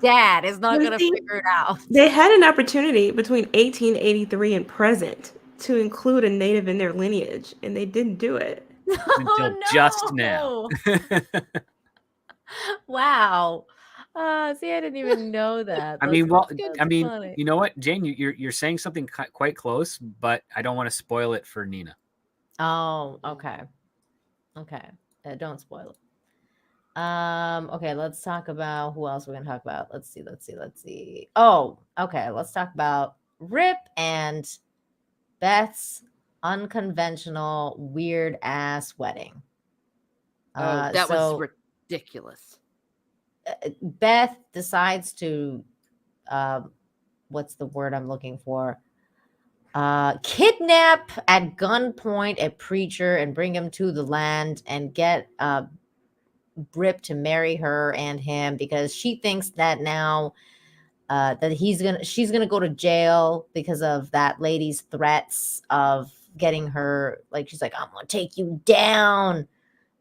dad is not going to figure it out. They had an opportunity between 1883 and present to include a native in their lineage, and they didn't do it. Until just now. Wow. See, I didn't even know that. Funny. You know what, Jane, you're saying something quite close, but I don't want to spoil it for Nina. Oh, okay. Don't spoil it. Okay, let's talk about who else we're gonna talk about. Let's see. Oh, okay. Let's talk about Rip and Beth's unconventional, weird ass wedding. That was ridiculous. Beth decides to what's the word I'm looking for? Kidnap at gunpoint a preacher and bring him to the land and get Rip to marry her and him because she thinks that now that she's gonna go to jail because of that lady's threats of getting her, like she's like, I'm gonna take you down,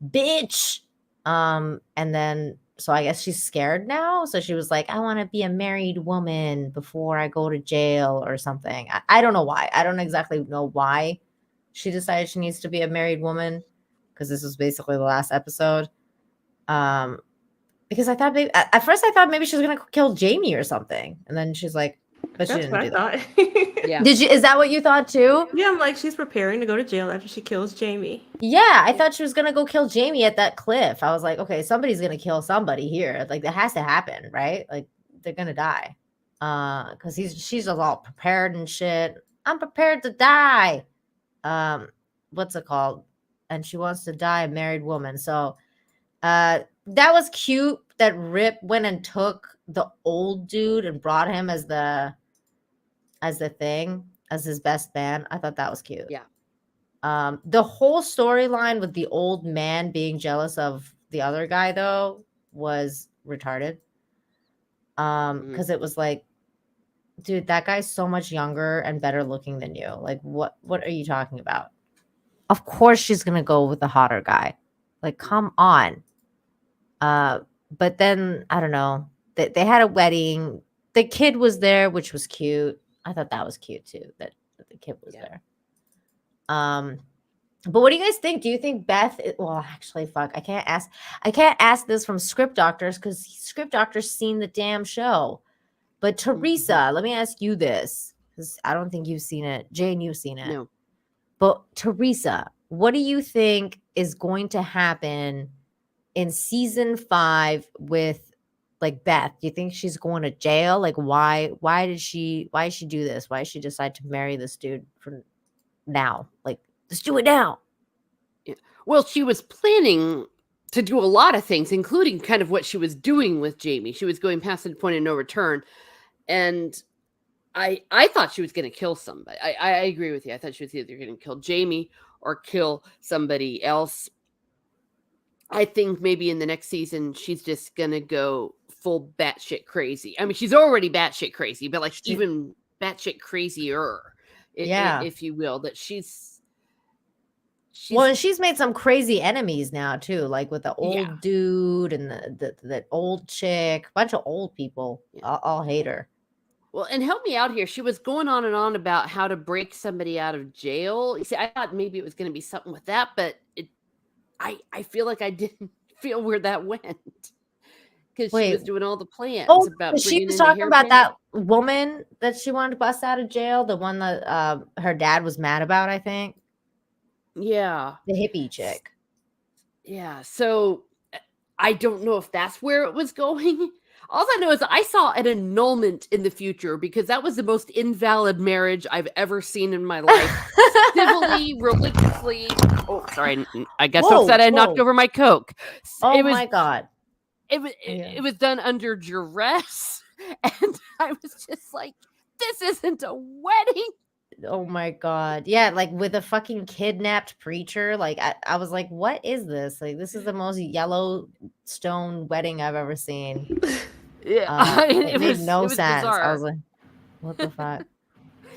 bitch. And then so I guess she's scared now. So she was like, I want to be a married woman before I go to jail or something. I don't know why. I don't exactly know why she decided she needs to be a married woman because this was basically the last episode. Because I thought at first I thought maybe she was gonna kill Jamie or something, and then she's like, but she didn't do that. Yeah. Is that what you thought too? Yeah, I'm like, she's preparing to go to jail after she kills Jamie. Yeah, I thought she was gonna go kill Jamie at that cliff. I was like, okay, somebody's gonna kill somebody here. Like that has to happen, right? Like they're gonna die. Because she's just all prepared and shit. I'm prepared to die. What's it called? And she wants to die a married woman. So that was cute that Rip went and took the old dude and brought him as the thing, as his best man. I thought that was cute. Yeah. The whole storyline with the old man being jealous of the other guy though was retarded. Because it was like, dude, that guy's so much younger and better looking than you. Like, what are you talking about? of course she's gonna go with the hotter guy. Like, come on. But then I don't know. They had a wedding. The kid was there, which was cute. I thought that was cute too. That the kid was there. But what do you guys think? Do you think Beth? Well, actually, fuck. I can't ask this from script doctors because script doctors seen the damn show. But Teresa, let me ask you this because I don't think you've seen it. Jane, you've seen it. No. But Teresa, what do you think is going to happen in season 5 with like Beth? Do you think she's going to jail? Like, why did she do this? Why did she decide to marry this dude for now? Like, let's do it now. Yeah. Well, she was planning to do a lot of things, including kind of what she was doing with Jamie. She was going past the point of no return. And I thought she was going to kill somebody. I agree with you. I thought she was either going to kill Jamie or kill somebody else. I think maybe in the next season, she's just going to go full batshit crazy. I mean, she's already batshit crazy, but like even batshit crazier, if you will, that she's well, and she's made some crazy enemies now too, like with the old dude and the old chick, a bunch of old people all hate her. Well, and help me out here. She was going on and on about how to break somebody out of jail. You see, I thought maybe it was going to be something with that, but I feel like I didn't feel where that went because she was doing all the plans. About she was talking about that woman that she wanted to bust out of jail, the one that her dad was mad about, I think. Yeah. The hippie chick. Yeah. So I don't know if that's where it was going. All I know is I saw an annulment in the future because that was the most invalid marriage I've ever seen in my life. Civilly, religiously. Oh, sorry. I got so upset I knocked over my Coke. Oh my God. It was done under duress. And I was just like, this isn't a wedding. Oh my God. Yeah, like with a fucking kidnapped preacher. Like I was like, what is this? Like, this is the most Yellowstone wedding I've ever seen. Yeah. It made no sense. Bizarre. I was like, what the fuck?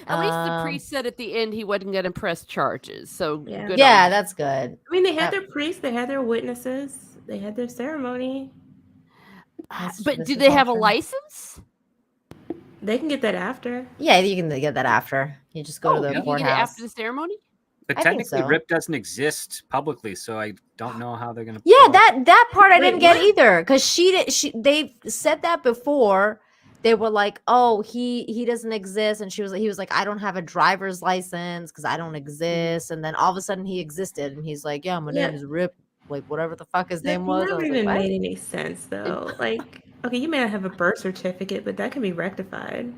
At least the priest said at the end he wasn't going to press charges. So good. Yeah, that's good. I mean, they had their priests, they had their witnesses, they had their ceremony. But do they have a license? They can get that after. Yeah, you can get that after. You just go to the courthouse. You can get it after the ceremony? But technically, RIP doesn't exist publicly, so I don't know how they're gonna. Yeah, that part I didn't get either, because they said that before. They were like, "Oh, he doesn't exist," and he was like, "I don't have a driver's license because I don't exist." And then all of a sudden, he existed, and he's like, "Yeah, my name is RIP," like whatever the fuck his name was. Never even made any sense though. Like, okay, you may not have a birth certificate, but that can be rectified.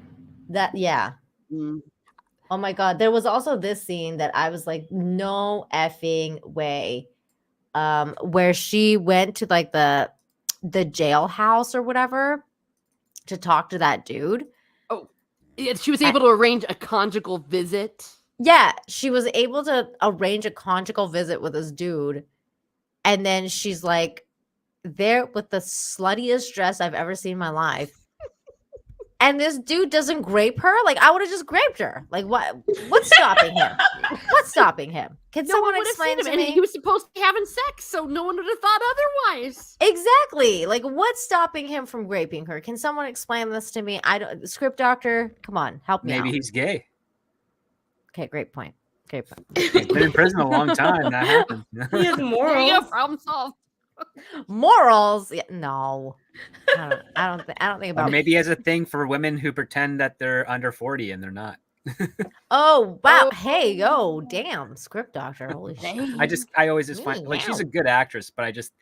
Oh my God. There was also this scene that I was like, no effing way. Where she went to like the jailhouse or whatever to talk to that dude. Oh, yeah, she was able to arrange a conjugal visit. Yeah, she was able to arrange a conjugal visit with this dude. And then she's like there with the sluttiest dress I've ever seen in my life. And this dude doesn't grape her? Like, I would have just graped her. Like, what's stopping him? What's stopping him? Can someone explain to me? He was supposed to be having sex, so no one would have thought otherwise. Exactly. Like, what's stopping him from raping her? Can someone explain this to me? Script doctor, come on, help me out. Maybe he's gay. Okay, great point. He's been in prison a long time. That happens. He has morals. There you go, problem solved. Morals? Yeah, no. I don't think about. Or maybe he has a thing for women who pretend that they're under 40 and they're not. Oh wow! Hey, damn, script doctor, holy shit! I always just find like she's a good actress, but I just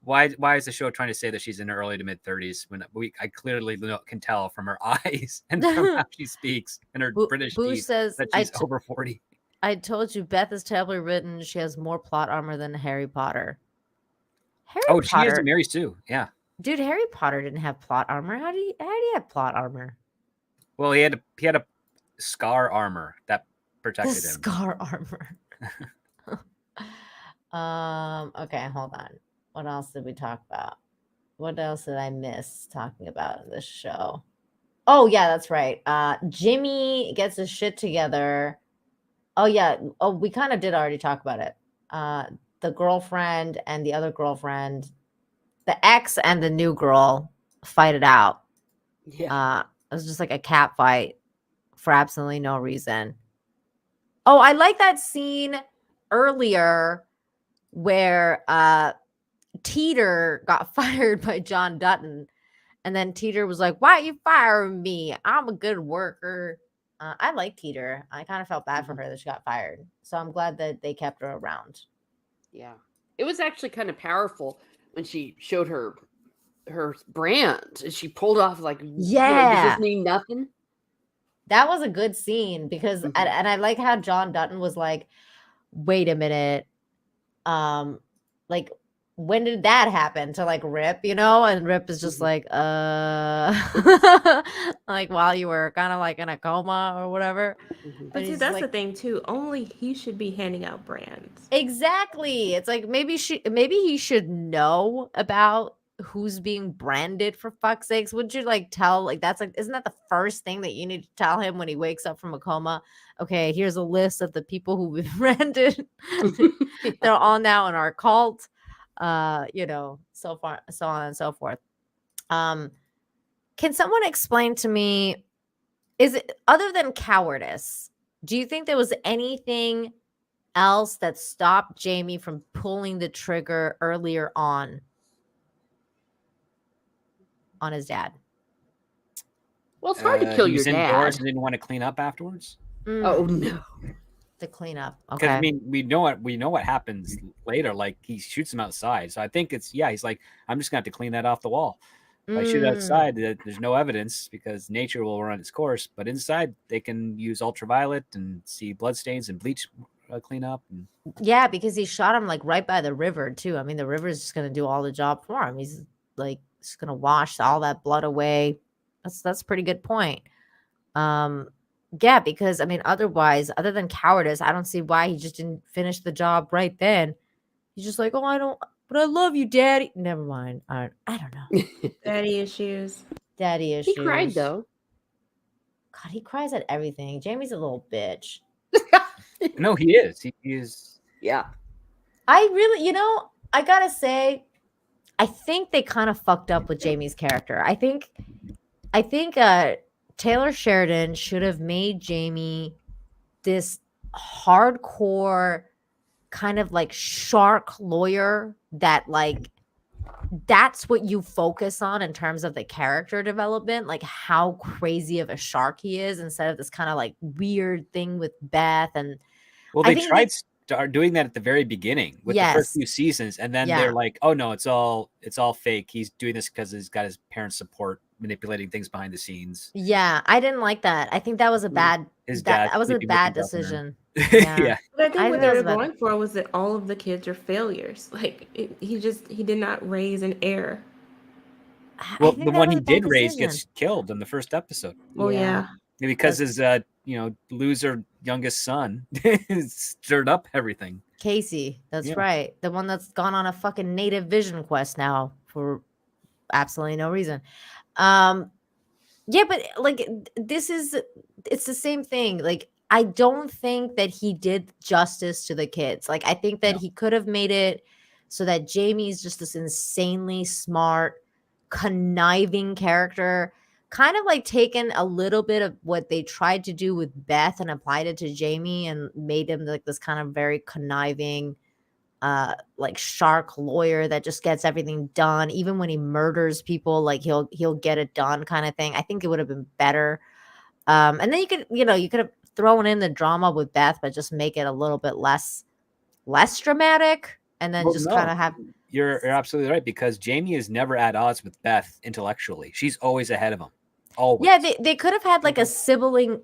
why is the show trying to say that she's in her early to mid 30s when I clearly can tell from her eyes and from how she speaks and her British teeth says that she's over 40. I told you, Beth is terribly written. She has more plot armor than Harry Potter. She is in Mary Sue. Yeah. Dude, Harry Potter didn't have plot armor. How do you have plot armor? Well, he had a scar armor that protected him. Scar armor. Okay, hold on. What else did we talk about? What else did I miss talking about in this show? Oh yeah, that's right. Jimmy gets his shit together. Oh yeah. Oh, we kind of did already talk about it. The girlfriend and the other girlfriend, the ex and the new girl fight it out. Yeah. It was just like a cat fight for absolutely no reason. Oh, I like that scene earlier where Teeter got fired by John Dutton, and then Teeter was like, "Why you firing me? I'm a good worker." I like Teeter. I kind of felt bad for her that she got fired, so I'm glad that they kept her around. Yeah. It was actually kind of powerful when she showed her brand and she pulled off like, Yeah. does this mean nothing? That was a good scene because and I like how John Dutton was like, "Wait a minute. Like when did that happen to like Rip, you know?" And Rip is just like, like while you were kind of like in a coma or whatever. But see, he's that's like, the thing too. Only he should be handing out brands. exactly. It's like maybe he should know about who's being branded, for fuck's sakes. Would you like tell, like, that's like, isn't that the first thing that you need to tell him when he wakes up from a coma? Okay, here's a list of the people who've been branded. They're all now in our cult. You know, so on and so forth. Can someone explain to me, is it, other than cowardice, do you think there was anything else that stopped Jamie from pulling the trigger earlier on his dad? Well, it's hard to kill he your was indoors dad. and didn't want to clean up afterwards. Oh no. The cleanup. Because Okay. I mean, we know what happens later. Like he shoots him outside, so I think it's he's like, I'm just gonna have to clean that off the wall. If I shoot outside, there's no evidence because nature will run its course. But inside, they can use ultraviolet and see bloodstains and bleach clean up. And... Yeah, because he shot him like right by the river too. I mean, the river is just gonna do all the job for him. He's like just gonna wash all that blood away. That's a pretty good point. Yeah, because I mean, otherwise, other than cowardice, I don't see why he just didn't finish the job right then. He's just like, "Oh, but I love you, Daddy." Never mind. I don't know. Daddy issues. Daddy issues. He cried though. God, he cries at everything. Jamie's a little bitch. No, he is. He is. Yeah. I really, I gotta say, I think they kind of fucked up with Jamie's character. I think Taylor Sheridan should have made Jamie this hardcore kind of like shark lawyer that like that's what you focus on in terms of the character development, like how crazy of a shark he is, instead of this kind of like weird thing with Beth. And well, they tried start doing that at the very beginning with the first few seasons, and then they're like, "Oh no, it's all fake. He's doing this because he's got his parents' support, manipulating things behind the scenes." Yeah, I didn't like that. I think that was a bad. That was a bad decision. Yeah. But I think what they were going for was that all of the kids are failures. Like he did not raise an heir. Well, the one he did raise gets killed in the first episode. Well, yeah. Because his loser youngest son stirred up everything. Casey, that's right. The one that's gone on a fucking native vision quest now for absolutely no reason. Yeah, but like it's the same thing. Like I don't think that he did justice to the kids. Like I think that he could have made it so that Jamie's just this insanely smart, conniving character, kind of like taken a little bit of what they tried to do with Beth and applied it to Jamie and made him like this kind of very conniving like shark lawyer that just gets everything done. Even when he murders people, like he'll get it done kind of thing. I think it would have been better. And then you could have thrown in the drama with Beth, but just make it a little bit less dramatic, and then kind of have. You're absolutely right, because Jamie is never at odds with Beth intellectually. She's always ahead of him. Always. Yeah, they could have had like a sibling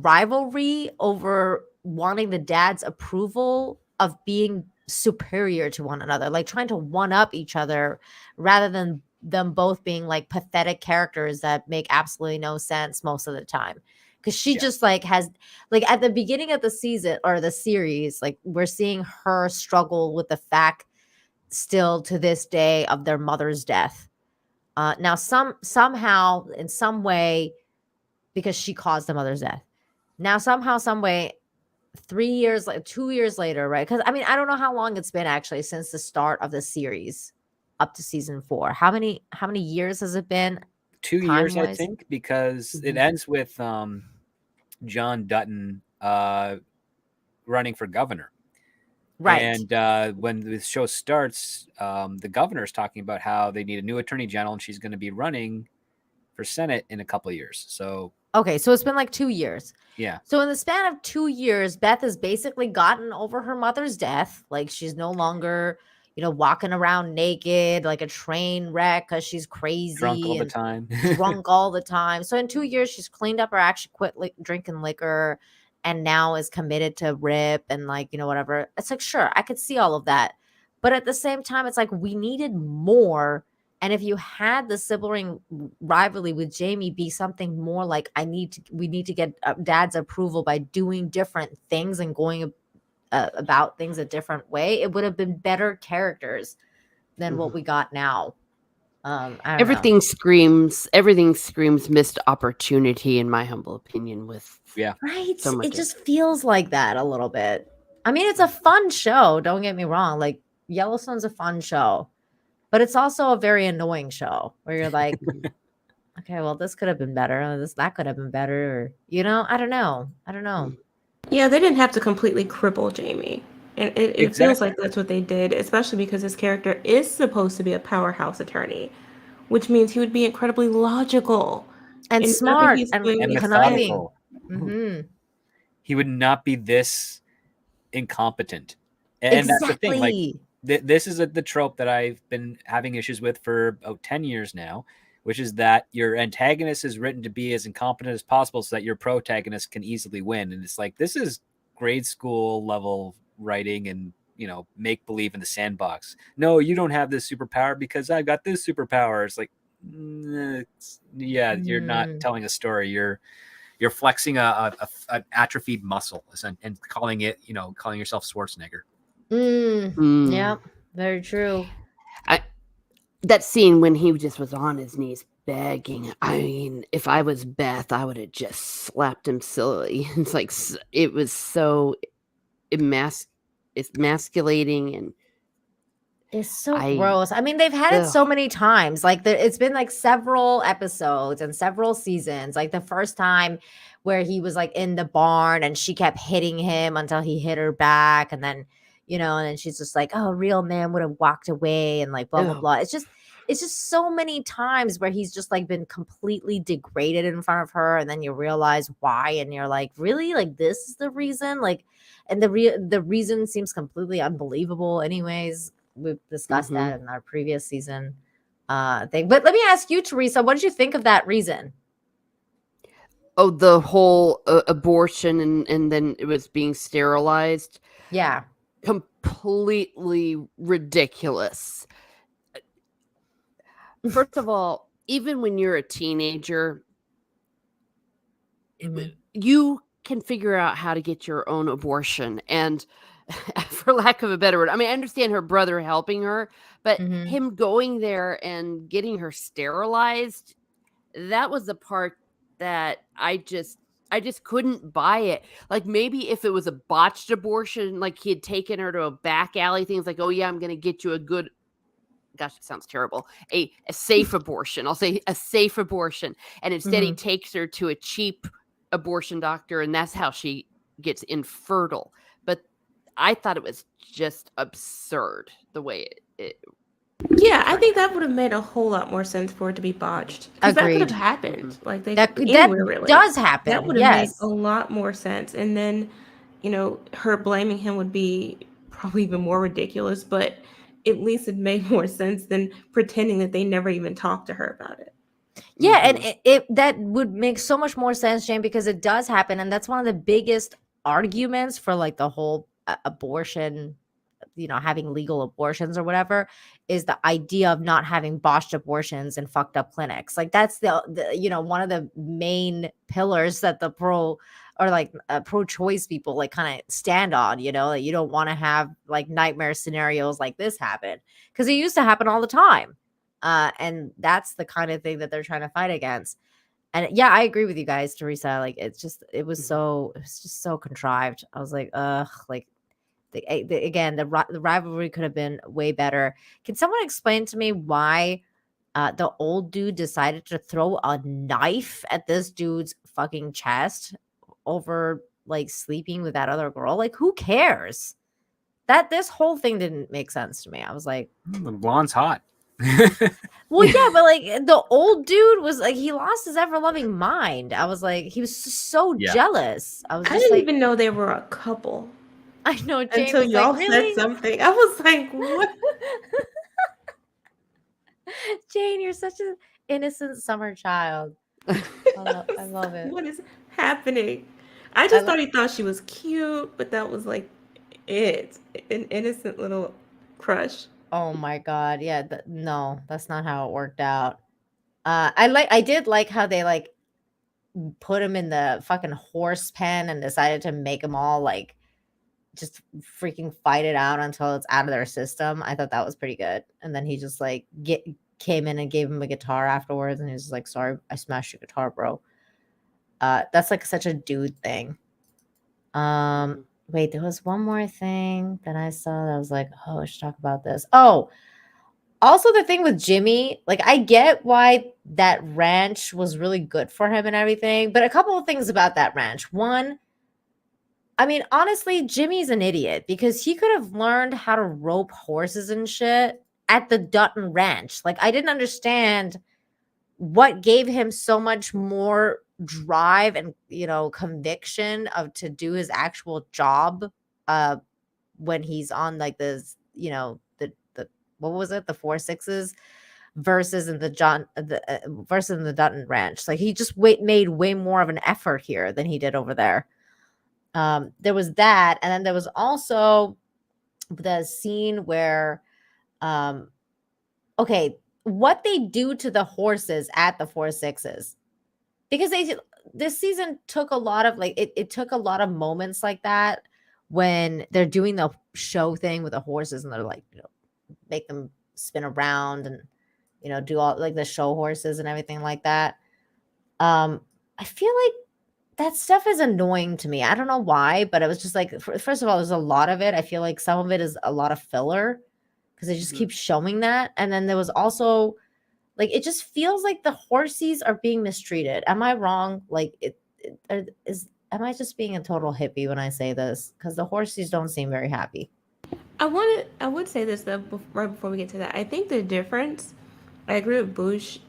rivalry over wanting the dad's approval of being superior to one another, like trying to one up each other rather than them both being like pathetic characters that make absolutely no sense most of the time. Because she just like has like at the beginning of the season or the series, like we're seeing her struggle with the fact still to this day of their mother's death. Now somehow in some way, because she caused the mother's death. Now somehow, some way, 2 years later, right? Because I mean, I don't know how long it's been actually since the start of the series up to season 4. How many years has it been? 2 years, I time-wise? think, because it Mhm. ends with John Dutton running for governor. Right. And when the show starts, the governor is talking about how they need a new attorney general, and she's going to be running for Senate in a couple of years. So Okay, so it's been like 2 years. yeah, So in the span of 2 years, Beth has basically gotten over her mother's death. Like she's no longer, walking around naked like a train wreck because she's drunk all crazy the and time. drunk all the time. So in 2 years, she's cleaned up or actually quit drinking liquor and now is committed to Rip and like, whatever. It's like, sure, I could see all of that. But at the same time, it's like we needed more. And if you had the sibling rivalry with Jamie be something more like we need to get dad's approval by doing different things and going about things a different way, it would have been better characters than what we got now. I don't know. Everything screams missed opportunity, in my humble opinion. With Yeah. Right? so much It just feels like that a little bit. I mean, it's a fun show. Don't get me wrong. Like Yellowstone's a fun show, but it's also a very annoying show where you're like, okay, well, this could have been better. That could have been better. Or, I don't know. Yeah, they didn't have to completely cripple Jamie. And it feels Exactly. like that's what they did, especially because his character is supposed to be a powerhouse attorney, which means he would be incredibly logical. And And whatever smart he's and doing And is conniving. methodical. Hmm. He would not be this incompetent. And that's the thing. Like, Exactly. this is the trope that I've been having issues with for about 10 years now, which is that your antagonist is written to be as incompetent as possible so that your protagonist can easily win. And it's like, this is grade school level writing and, make believe in the sandbox. No, you don't have this superpower because I've got this superpower. It's like, you're not telling a story. You're flexing an atrophied muscle and calling yourself Schwarzenegger. Yeah, very true. That scene when he just was on his knees begging. I mean, if I was Beth, I would have just slapped him silly. It's like it was so emasculating and It's so gross. I mean, they've had it so many times. Like it's been like several episodes and several seasons. Like the first time where he was like in the barn and she kept hitting him until he hit her back. And then, and then she's just like, oh, a real man would have walked away and like blah, blah, blah. It's just so many times where he's just like been completely degraded in front of her. And then you realize why. And you're like, really? Like this is the reason? Like, and the reason seems completely unbelievable anyways. We've discussed that in our previous season thing. But let me ask you, Teresa, what did you think of that reason? Oh, the whole abortion and then it was being sterilized. Yeah. Completely ridiculous. First of all, even when you're a teenager, you can figure out how to get your own abortion. And for lack of a better word, I mean, I understand her brother helping her, but him going there and getting her sterilized, that was the part that I just couldn't buy it. Like maybe if it was a botched abortion, like he had taken her to a back alley, things like, oh yeah, I'm going to get you a good, gosh, it sounds terrible, a safe abortion. I'll say a safe abortion. And instead he takes her to a cheap abortion doctor and that's how she gets infertile. But I thought it was just absurd the way it yeah, I think that would have made a whole lot more sense for it to be botched. Because that could have happened. Like that really. does happen. That would have made a lot more sense. And then, her blaming him would be probably even more ridiculous, but at least it made more sense than pretending that they never even talked to her about it. Yeah, and it that would make so much more sense, Jane, because it does happen. And that's one of the biggest arguments for like the whole abortion, having legal abortions or whatever, is the idea of not having botched abortions in fucked up clinics. Like that's the one of the main pillars that the pro-choice people like kind of stand on, that you don't want to have like nightmare scenarios like this happen, because it used to happen all the time. And that's the kind of thing that they're trying to fight against. And yeah, I agree with you guys, Teresa. Like it was just so contrived. I was like, ugh, like again, the rivalry could have been way better. Can someone explain to me why the old dude decided to throw a knife at this dude's fucking chest over like sleeping with that other girl? Like, who cares? This whole thing didn't make sense to me. I was like, The blonde's hot. well, yeah, but like the old dude was like, he lost his ever loving mind. I was like, he was so jealous. I was I just didn't like, even know they were a couple I know Jane until was y'all like, said really? something. I was like, what? Jane, you're such an innocent summer child. I love it. What is happening? I just thought he thought she was cute, but that was like it. An innocent little crush. Oh my god, yeah. No, that's not how it worked out. I did like how they like put him in the fucking horse pen and decided to make him all like just freaking fight it out until it's out of their system. I thought that was pretty good. And then he just like came in and gave him a guitar afterwards, and he was just like, "Sorry, I smashed your guitar, bro." That's like such a dude thing. Wait, there was one more thing that I saw that I was like, "Oh, I should talk about this." Oh, also the thing with Jimmy, like I get why that ranch was really good for him and everything, but a couple of things about that ranch. One, I mean, honestly, Jimmy's an idiot because he could have learned how to rope horses and shit at the Dutton Ranch. Like, I didn't understand what gave him so much more drive and, conviction to do his actual job when he's on like this, the what was it, the 4.6s versus in the Dutton Ranch. Like, he just made way more of an effort here than he did over there. There was that, and then there was also the scene where okay, what they do to the horses at the 4.6s, because this season took a lot of like it took a lot of moments like that when they're doing the show thing with the horses, and they're like, make them spin around and do all like the show horses and everything like that. I feel like that stuff is annoying to me. I don't know why, but it was just like, first of all, there's a lot of it. I feel like some of it is a lot of filler because they just keep showing that. And then there was also like, it just feels like the horsies are being mistreated. Am I wrong? Like, am I just being a total hippie when I say this? Because the horsies don't seem very happy. I would say this though, right before we get to that. I think the difference, I agree with Bush.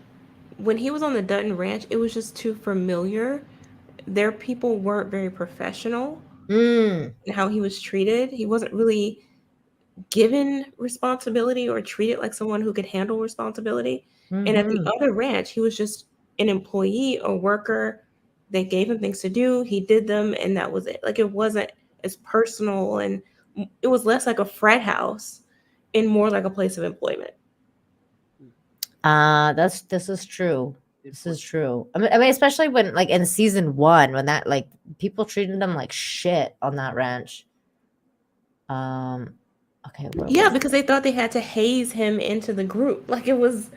When he was on the Dutton Ranch, it was just too familiar. Their people weren't very professional in how he was treated. He wasn't really given responsibility or treated like someone who could handle responsibility. And at the other ranch, he was just an employee, a worker. They gave him things to do. He did them, and that was it. Like, it wasn't as personal, and it was less like a frat house and more like a place of employment. This is true. This is true. I mean, especially when like in season 1, when that like people treated them like shit on that ranch. Okay. Yeah, because they thought they had to haze him into the group. Like it was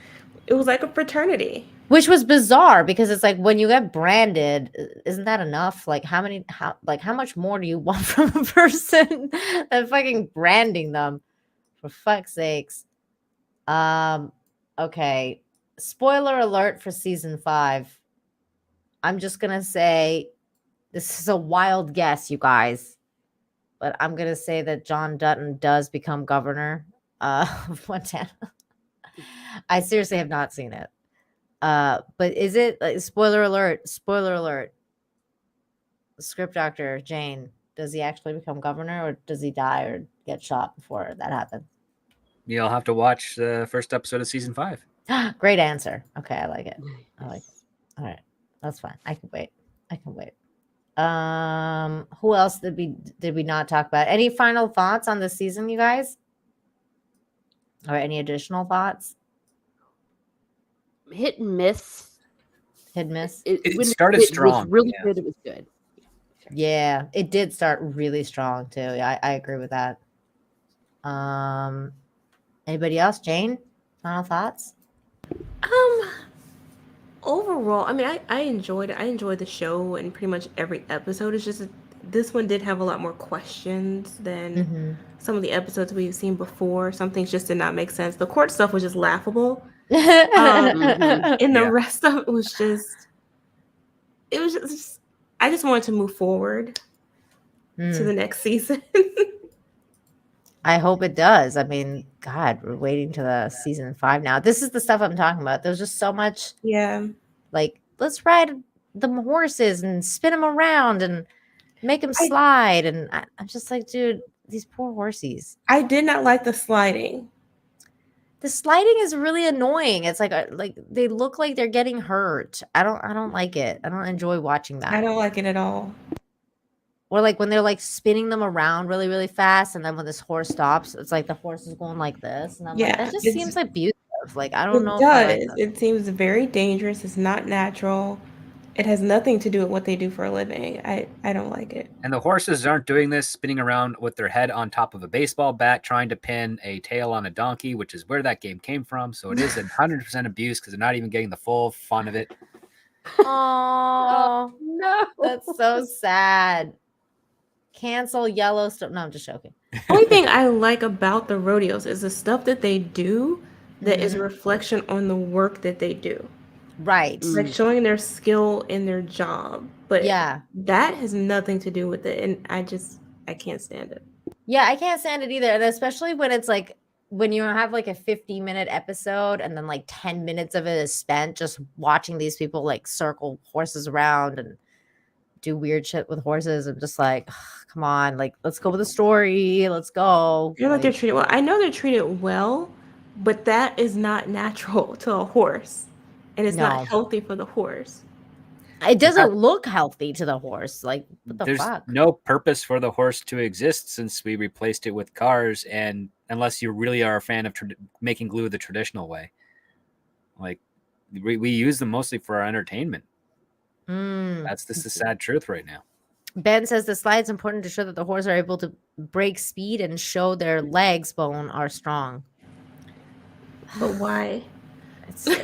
like a fraternity. Which was bizarre because it's like when you get branded, isn't that enough? Like how much more do you want from a person than fucking branding them? For fuck's sakes. Okay. Spoiler alert for season 5. I'm just gonna say this is a wild guess, you guys, but I'm gonna say that John Dutton does become governor of Montana. I seriously have not seen it. But is it spoiler alert? Spoiler alert. Script doctor Jane, does he actually become governor, or does he die or get shot before that happens? You'll have to watch the first episode of season 5. Great answer. Okay, I like it. I like it. All right, that's fine. I can wait. Who else did we not talk about? Any final thoughts on the season, you guys? Or any additional thoughts? Hit and miss. It started strong. It was really good. It was good. Yeah, it did start really strong too. I agree with that. Anybody else? Jane, final thoughts? Overall, overall, I mean, I enjoyed it. I enjoyed the show and pretty much every episode. It's just that this one did have a lot more questions than some of the episodes we've seen before. Some things just did not make sense. The court stuff was just laughable. And the rest of it was just, I just wanted to move forward to the next season. I hope it does. I mean, God, we're waiting to the season 5 now. This is the stuff I'm talking about. There's just so much. Yeah. Like, let's ride the horses and spin them around and make them slide. And I'm just like, dude, these poor horsies. I did not like the sliding. The sliding is really annoying. It's like they look like they're getting hurt. I don't like it. I don't enjoy watching that. I don't like it at all. Or like when they're like spinning them around really, really fast, and then when this horse stops, it's like the horse is going like this, and I'm like, that just seems abusive. Like, I don't know. It does. It seems very dangerous. It's not natural. It has nothing to do with what they do for a living. I don't like it. And the horses aren't doing this, spinning around with their head on top of a baseball bat, trying to pin a tail on a donkey, which is where that game came from. So it is 100% abuse because they're not even getting the full fun of it. Oh no, that's so sad. Cancel Yellowstone. No, I'm just joking. Only thing I like about the rodeos is the stuff that they do that is a reflection on the work that they do. Right. Like showing their skill in their job. But that has nothing to do with it. And I can't stand it. Yeah, I can't stand it either. And especially when it's like, when you have like a 50-minute episode and then like 10 minutes of it is spent just watching these people like circle horses around and do weird shit with horses. I'm just like, come on, like, let's go with the story. Let's go. You're like they're treated well. I know they're treated well, but that is not natural to a horse. And it's not healthy for the horse. It doesn't look healthy to the horse. Like, what the fuck? There's no purpose for the horse to exist since we replaced it with cars, and unless you really are a fan of making glue the traditional way. Like, we use them mostly for our entertainment. That's the sad truth right now. Ben says the slide's important to show that the horse are able to break speed and show their legs bone are strong. But why? Because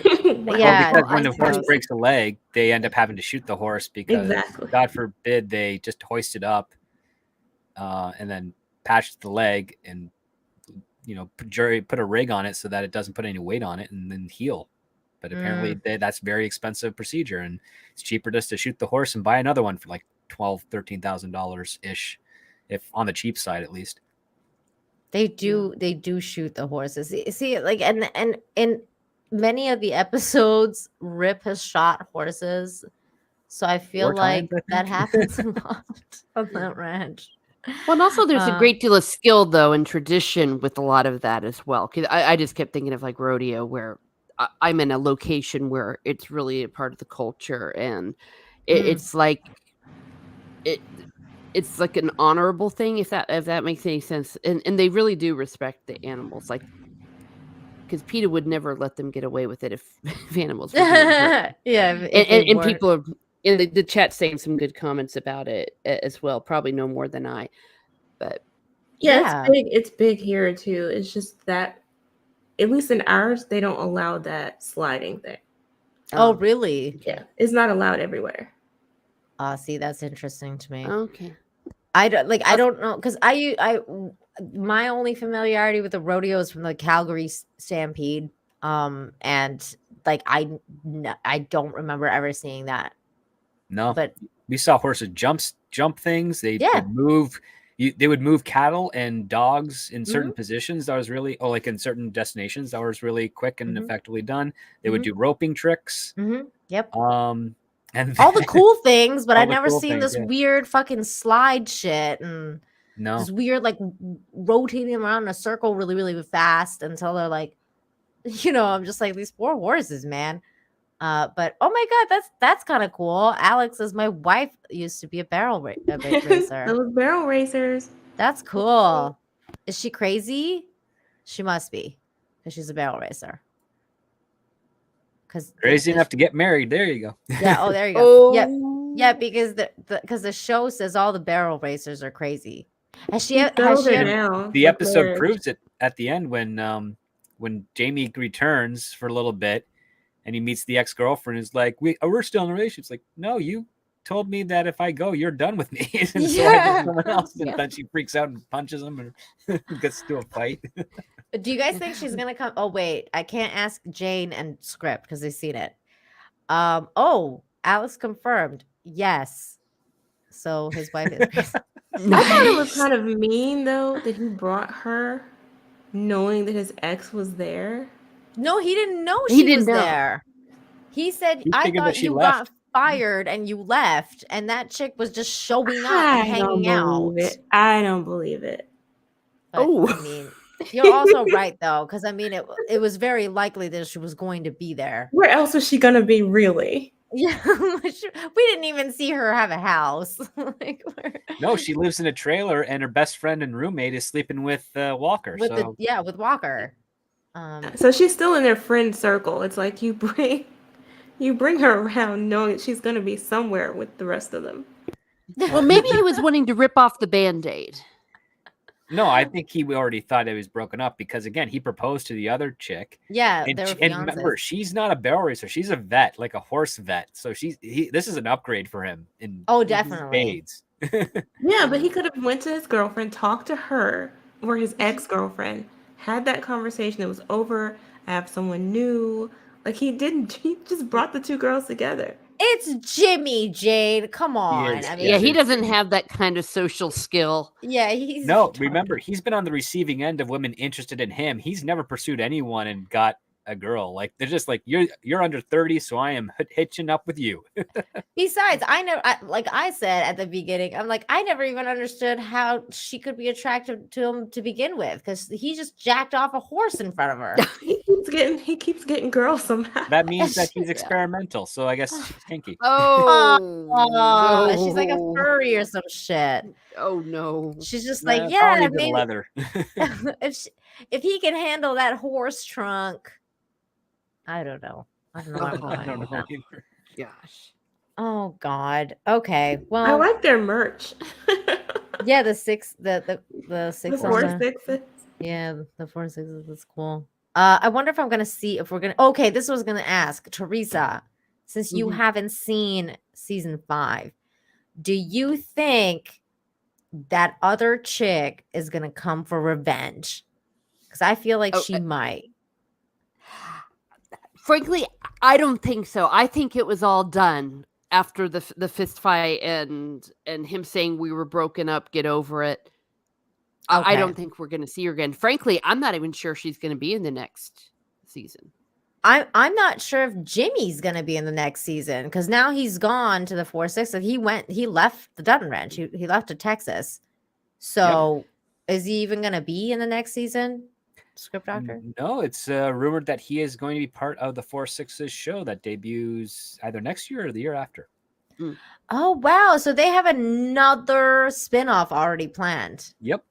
when the horse breaks a leg, they end up having to shoot the horse because, God forbid, they just hoist it up and then patch the leg and, put a rig on it so that it doesn't put any weight on it and then heal. But apparently that's a very expensive procedure, and it's cheaper just to shoot the horse and buy another one for like $12,000-$13,000 ish, if on the cheap side at least. They do shoot the horses. See, like, and in many of the episodes, Rip has shot horses, so I feel like that happens a lot on that ranch. Well, and also there's a great deal of skill though and tradition with a lot of that as well. Because I just kept thinking of like rodeo, where I'm in a location where it's really a part of the culture, and it's like it's like an honorable thing, if that makes any sense. And they really do respect the animals, like, because PETA would never let them get away with it if animals were being hurt. And people are in the chat saying some good comments about it as well. Probably know more than I, but it's big here too. It's just that, at least in ours, they don't allow that sliding thing. Oh, really? Yeah, it's not allowed everywhere. See, that's interesting to me. Okay. I don't know, because my only familiarity with the rodeo is from the Calgary Stampede, and like I don't remember ever seeing that. No, but we saw horses jump things. They would move. They would move cattle and dogs in certain positions. That was really, like in certain destinations, that was really quick and effectively done. They would do roping tricks. Yep. And all the cool things, but I've never seen this weird fucking slide shit and this weird like rotating around in a circle really, really fast until they're like, I'm just like, these poor horses, man. But oh my God, that's kind of cool. Alex says my wife used to be a barrel racer. Those barrel racers. That's cool. Is she crazy? She must be, because she's a barrel racer. Crazy enough to get married. There you go. Yeah. Oh, there you go. Yeah, because the show says all the barrel racers are crazy. The episode proves it at the end when Jamie returns for a little bit. And he meets the ex-girlfriend. Is like, we're still in a relationship. It's like, no, you told me that if I go, you're done with me. And so I met someone else. And then she freaks out and punches him and gets to a fight. Do you guys think she's gonna come? Oh wait, I can't ask Jane and Script because they've seen it. Oh, Alex confirmed. Yes. So his wife is Grace. I thought it was kind of mean though that he brought her, knowing that his ex was there. No, he didn't know He she didn't was know. there. He said, He I figured that thought she you left. got fired and you left, and that chick was just showing up I and don't hanging out. believe it. I don't believe it. But, Oh. I mean, you're also right though, because I mean, it was very likely that she was going to be there. Where else was she gonna be, really? Yeah, we didn't even see her have a house. No, she lives in a trailer, and her best friend and roommate is sleeping with Walker. with So with Walker. So she's still in their friend circle. It's like you bring her around knowing that she's gonna be somewhere with the rest of them. Well, maybe he was wanting to rip off the Band-Aid. no, I think he already thought it was broken up because again, he proposed to the other chick. Yeah, And, they were and remember, fiancés. she's not a barrel racer; she's a vet, like a horse vet. So this is an upgrade for him. Oh, definitely. spades. Yeah, but he could have went to his girlfriend, talked to her or his ex-girlfriend, had that conversation. It was over. I have someone new. Like he didn't. He just brought the two girls together. It's Jimmy, Jade. Come on. is, I mean, Yeah, he it's doesn't Jimmy. have that kind of social skill. yeah, he's No, remember, he's been on the receiving end of women interested in him. He's never pursued anyone and got a girl. Like they're just like, you're under 30, so I am hitching up with you. Besides, like I said at the beginning, I'm like, I never even understood how she could be attracted to him to begin with, because he just jacked off a horse in front of her. He keeps getting girls somehow. That means that he's Yeah. experimental. So I guess she's kinky. Oh, She's like a no. furry or some shit. Oh no. She's just Nah, like, probably yeah, the maybe leather. if he can handle that horse trunk, I don't know. I don't know. Where I'm Oh, going I don't with know. that. either. Gosh. Oh God. Okay. I Well, like their merch. yeah, the six The on 4 the 6s. yeah, the 4 6s. That's cool. I wonder if I'm gonna see if we're gonna. Okay, this was gonna ask Teresa, since you Mhm. haven't seen season 5, do you think that other chick is gonna come for revenge? Because I feel like she might. Frankly, I don't think so. I think it was all done after the fist fight and him saying we were broken up, get over it. I Okay. don't think we're going to see her again. Frankly, I'm not even sure she's going to be in the next season. I'm not sure if Jimmy's gonna be in the next season, because now he's gone to the 4 6. He left the Dutton Ranch. He left to Texas. So is he even gonna be in the next season? Script Doctor? No, it's rumored that he is going to be part of the 4/6's show that debuts either next year or the year after. Oh wow! So they have another spinoff already planned. Yep.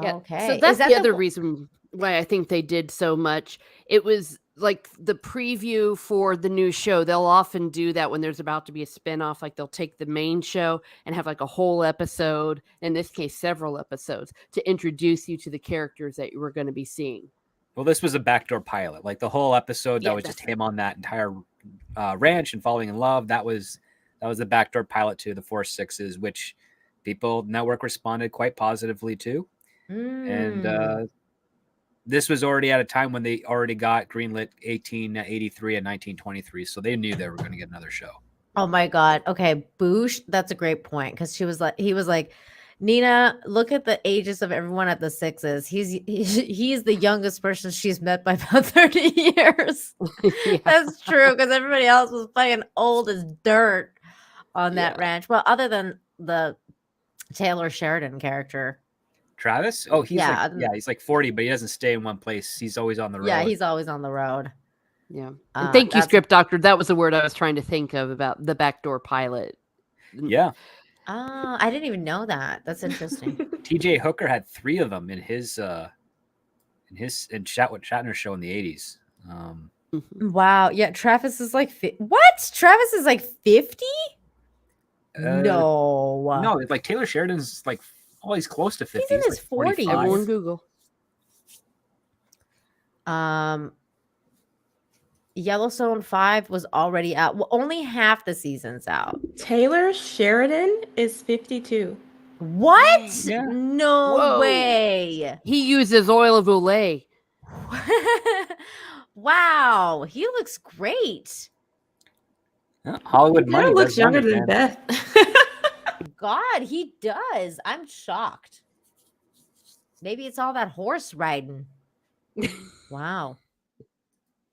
Yeah. Okay. So Is that's that the other reason why I think they did so much. It was like the preview for the new show. They'll often do that when there's about to be a spinoff. Like they'll take the main show and have like a whole episode, in this case, several episodes, to introduce you to the characters that you were going to be seeing. Well, this was a backdoor pilot. Like the whole episode that Yeah, was just that's him on that entire ranch and falling in love. That was the backdoor pilot to the 4/6's, which people network responded quite positively to. And this was already at a time when they already got greenlit 1883 and 1923, so they knew they were going to get another show. Oh my God. Okay, Boosh, that's a great point, because he was like, Nina, look at the ages of everyone at the 6s. He's the youngest person she's met by about 30 years. Yeah. That's true, because everybody else was fucking old as dirt on that Yeah. ranch. Well, other than the Taylor Sheridan character. Travis? Oh, he's Yeah. he's like 40, but he doesn't stay in one place. He's always on the road. Yeah, he's always on the road. Yeah. And thank you, that's- Script Doctor. That was the word I was trying to think of about the backdoor pilot. Yeah. I didn't even know that. That's interesting. TJ Hooker had 3 of them in Shatner's show in the 80s. Wow. Yeah, Travis is like what? Travis is like 50? No. No, it's like Taylor Sheridan's like, oh, he's close to 50. He's in his like 45. 40s. Everyone Google. Yellowstone 5 was already out. Well, only half the season's out. Taylor Sheridan is 52. What? Yeah. No Whoa. way. He uses oil of Olay. Wow, he looks great. Hollywood He money kind of looks does younger wonders, than man. Beth. God, he does. I'm shocked. Maybe it's all that horse riding. Wow.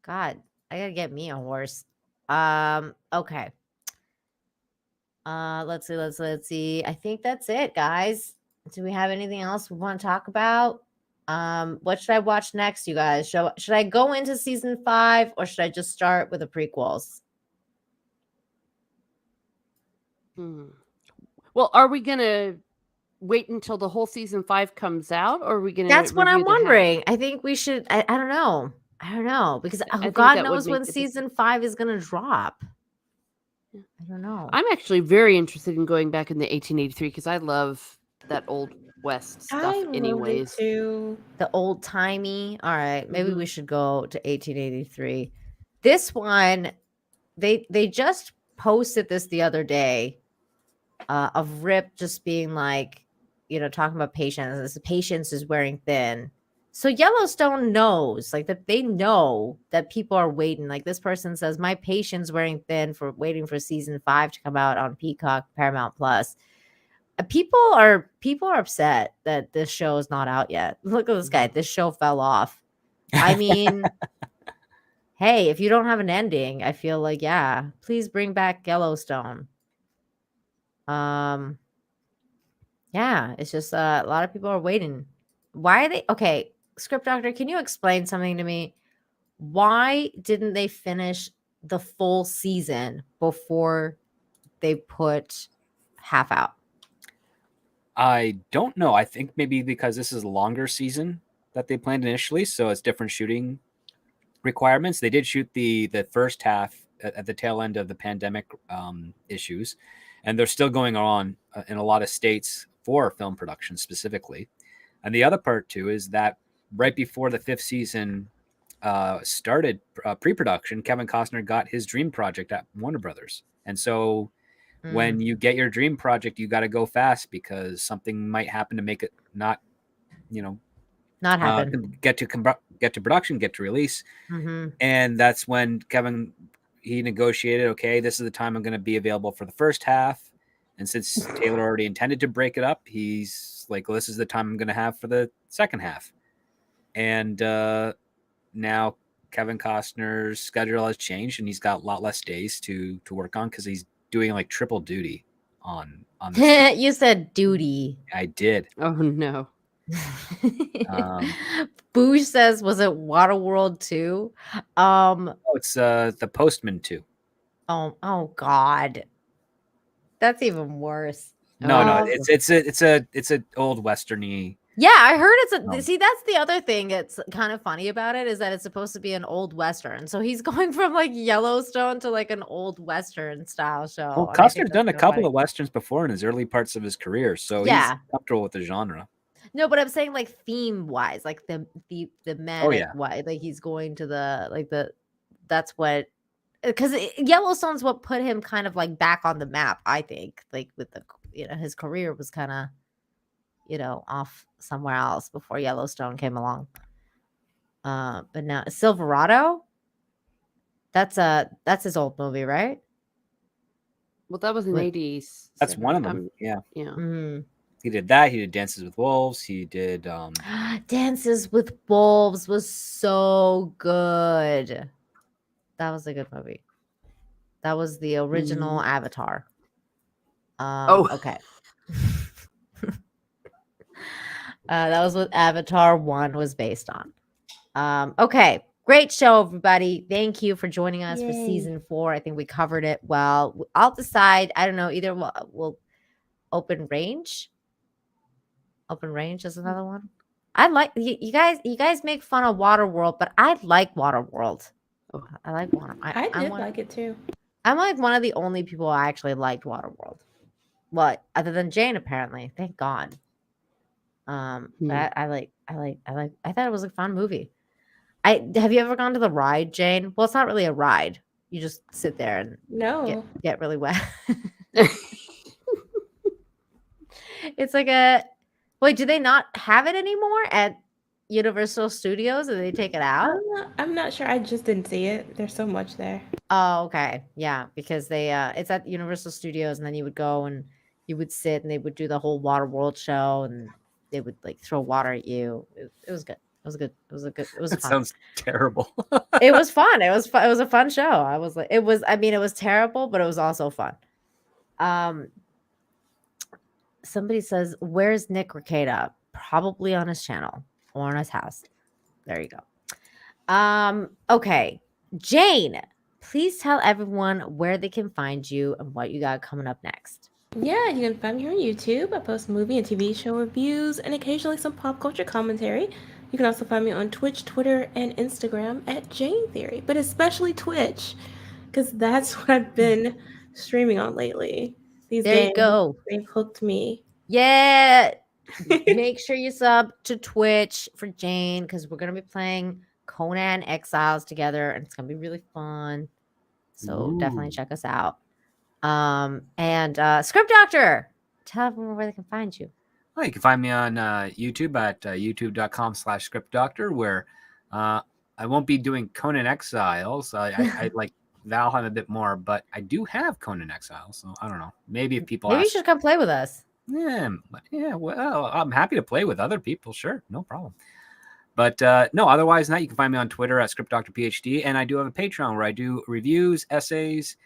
God, I gotta get me a horse. Okay. Let's see. I think that's it, guys. Do we have anything else we want to talk about? What should I watch next, you guys? Should I go into season 5 or should I just start with the prequels? Well, are we gonna wait until the whole season 5 comes out, or are we gonna? That's what I'm review the half? wondering. I think we should. I don't know. I don't know because I think God that would knows make when the difference. season 5 is going to drop. Yeah. I don't know. I'm actually very interested in going back in the 1883 because I love that old West stuff. I love it Anyways, too. The old timey. All right, maybe we should go to 1883. This one, they just posted this the other day, of Rip just being like, talking about patience. Patience is wearing thin. So Yellowstone knows, like, that they know that people are waiting. Like, this person says, my patience wearing thin for waiting for season 5 to come out on Peacock, Paramount Plus. People are upset that this show is not out yet. Look at this guy. This show fell off. I mean, hey, if you don't have an ending, I feel like, yeah, please bring back Yellowstone. Yeah, it's just a lot of people are waiting. Why are they okay? Script doctor, can you explain something to me? Why didn't they finish the full season before they put half out? I don't know. I think maybe because this is a longer season that they planned initially, so it's different shooting requirements. They did shoot the first half at the tail end of the pandemic issues, and they're still going on in a lot of states for film production specifically. And the other part too is that right before the 5th season started pre-production, Kevin Costner got his dream project at Warner Brothers, and so when you get your dream project, you got to go fast because something might happen to make it not happen. Get to production, get to release. And that's when Kevin, he negotiated, okay, this is the time I'm going to be available for the first half. And since Taylor already intended to break it up, he's like, well, this is the time I'm going to have for the second half. And now Kevin Costner's schedule has changed and he's got a lot less days to work on because he's doing like triple duty on this. You said duty. I did. Oh no. Boosh says, was it Waterworld 2? Oh, it's The Postman 2. Oh God. That's even worse. No, it's a old westerny. Yeah, I heard it's see, that's the other thing. It's kind of funny about it is that it's supposed to be an old Western. So he's going from like Yellowstone to like an old Western style show. Well, Costner's done a couple of Westerns before in his early parts of his career. So he's comfortable with the genre. No, but I'm saying like theme wise, like the thematic wise, like he's going to that's what, because Yellowstone's what put him kind of like back on the map, I think, like with the, his career was kind of, off somewhere else before Yellowstone came along. But now Silverado, that's his old movie, right? Well, that was in the 80s. That's one of them. Yeah. Mm-hmm. He did that. He did Dances with Wolves. He did Dances with Wolves was so good. That was a good movie. That was the original Avatar. Okay. That was what Avatar 1 was based on. Okay. Great show, everybody. Thank you for joining us for season 4. I think we covered it well. I'll decide. I don't know. Either we'll Open Range. Open Range is another one. I like you guys make fun of Waterworld, but I like Waterworld. I like Waterworld. I did like it too. I'm like one of the only people I actually liked Waterworld. Well, other than Jane, apparently. Thank God. But I thought it was a fun movie. Have you ever gone to the ride, Jane? Well, it's not really a ride. You just sit there and No. get really wet. It's like wait, do they not have it anymore at Universal Studios? Or they take it out? I'm not sure. I just didn't see it. There's so much there. Oh, okay. Yeah, because they it's at Universal Studios, and then you would go and you would sit and they would do the whole Water World show, and they would like throw water at you. It was good. It was good. It was That fun. sounds terrible. It was fun. It was fun. It was a fun show. I was like, it was terrible, but it was also fun. Somebody says, where's Nick Rekieta? Probably on his channel or on his house. There you go. Okay. Jane, please tell everyone where they can find you and what you got coming up next. Yeah, you can find me here on YouTube. I post movie and TV show reviews and occasionally some pop culture commentary. You can also find me on Twitch, Twitter, and Instagram at Jane Theory, but especially Twitch, because that's what I've been streaming on lately. These There you go. They've hooked me. Yeah. Make sure you sub to Twitch for Jane, because we're going to be playing Conan Exiles together, and it's going to be really fun. So definitely check us out. And Script Doctor, tell everyone where they can find you. Well, you can find me on YouTube at youtube.com/scriptdoctor, where I won't be doing Conan Exiles. I like Valheim a bit more, but I do have Conan Exiles, so I don't know. Maybe if people Maybe ask, you should come play with us. Yeah, well, I'm happy to play with other people. Sure, no problem. But no, otherwise than that, you can find me on Twitter at ScriptDoctorPhD, and I do have a Patreon where I do reviews, essays,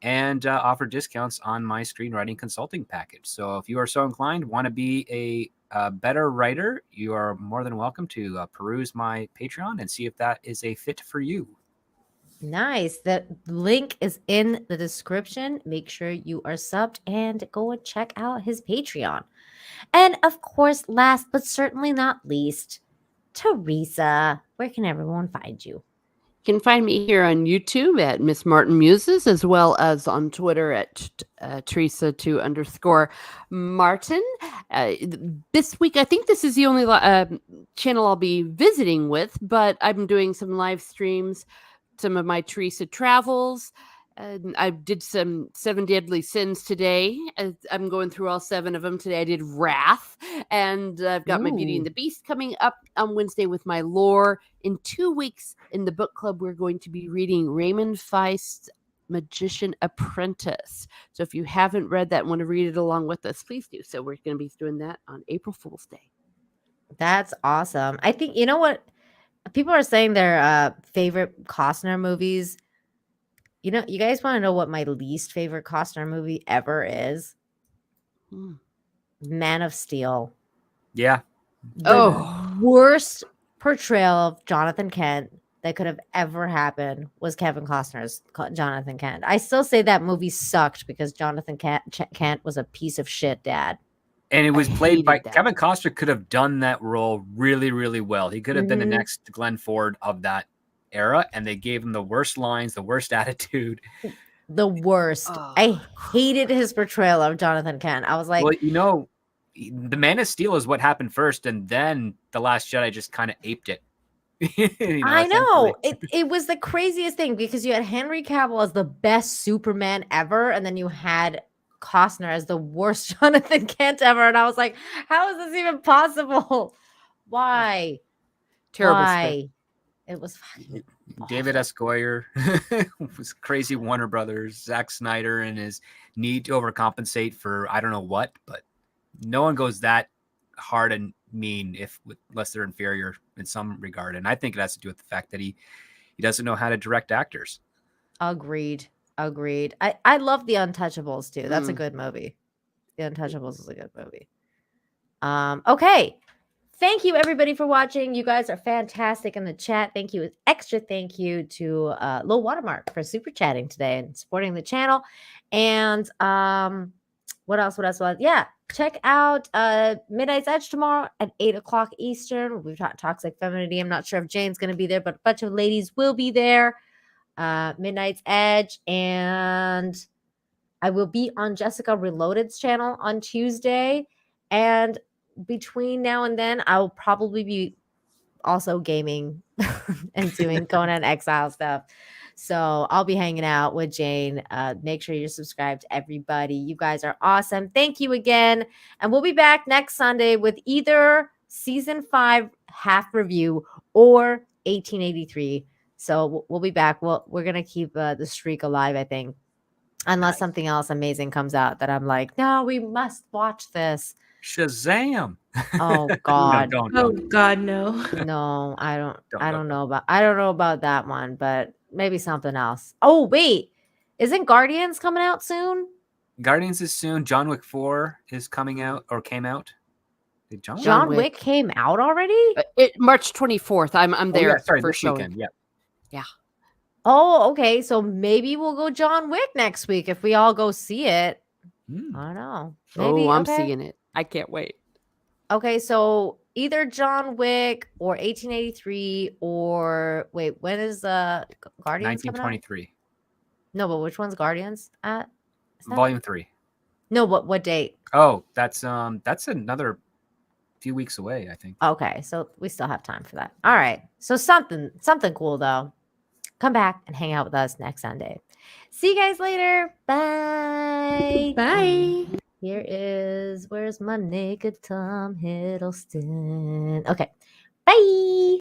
and offer discounts on my screenwriting consulting package. So if you are so inclined, want to be a better writer, you are more than welcome to peruse my Patreon and see if that is a fit for you. Nice. The link is in the description. Make sure you are subbed and go and check out his Patreon. And of course, last but certainly not least, Teresa, where can everyone find you? You can find me here on YouTube at Miss Martin Muses, as well as on Twitter at Teresa2_Martin. This week, I think this is the only channel I'll be visiting with, but I'm doing some live streams, some of my Teresa travels. I did some 7 Deadly Sins today. I'm going through all 7 of them today. I did Wrath, and I've got my Beauty and the Beast coming up on Wednesday with my lore. In 2 weeks in the book club, we're going to be reading Raymond Feist's Magician Apprentice. So if you haven't read that and want to read it along with us, please do. So we're going to be doing that on April Fool's Day. That's awesome. I think, you know what? People are saying their favorite Costner movies. You know, you guys want to know what my least favorite Costner movie ever is? Man of Steel. Yeah. The worst portrayal of Jonathan Kent that could have ever happened was Kevin Costner's Jonathan Kent. I still say that movie sucked because Jonathan Kent was a piece of shit dad. And it was played by Kevin Costner. Could have done that role really, really well. He could have been the next Glenn Ford of that era, and they gave him the worst lines, the worst attitude. The worst. I hated his portrayal of Jonathan Kent. I was like, well, you know, the Man of Steel is what happened first, and then The Last Jedi just kind of aped it. I know. It was the craziest thing because you had Henry Cavill as the best Superman ever, and then you had Costner as the worst Jonathan Kent ever, and I was like, how is this even possible? Why? Terrible Why? stuff. It was fucking David S. Goyer was crazy Warner Brothers, Zack Snyder and his need to overcompensate for I don't know what, but no one goes that hard and mean unless they're inferior in some regard. And I think it has to do with the fact that he doesn't know how to direct actors. Agreed. I love The Untouchables too. That's a good movie. The Untouchables is a good movie. Okay. Thank you everybody for watching. You guys are fantastic in the chat. Thank you. Extra thank you to Low Watermark for super chatting today and supporting the channel. And what else? Yeah. Check out Midnight's Edge tomorrow at 8:00 Eastern. We've got Toxic Femininity. I'm not sure if Jane's going to be there, but a bunch of ladies will be there. Midnight's Edge, and I will be on Jessica Reloaded's channel on Tuesday. And between now and then, I will probably be also gaming and doing Conan Exile stuff. So I'll be hanging out with Jane. Make sure you're subscribed, everybody. You guys are awesome. Thank you again. And we'll be back next Sunday with either season 5 half review or 1883. So we'll be back. We're going to keep the streak alive, I think. Unless something else amazing comes out that I'm like, no, we must watch this. Shazam! Oh God. No, Oh don't. God, no. No, I don't Don't. know about that one, but maybe something else. Oh, wait. Isn't Guardians coming out soon? Guardians is soon. John Wick 4 is coming out or came out. Did John Wick came out already? March 24th. I'm there for this showing. weekend. Yeah. Yeah. Oh, okay. So maybe we'll go John Wick next week if we all go see it. I don't know. Maybe, I'm okay. seeing it. I can't wait. Okay, so either John Wick or 1883 or wait, when is the Guardians coming out? 1923. No, but which one's Guardians at? Is that- Volume 3. No, what date? Oh, that's another few weeks away, I think. Okay, so we still have time for that. All right. So something cool though. Come back and hang out with us next Sunday. See you guys later. Bye. Bye. Here is where's my naked Tom Hiddleston? Okay. Bye.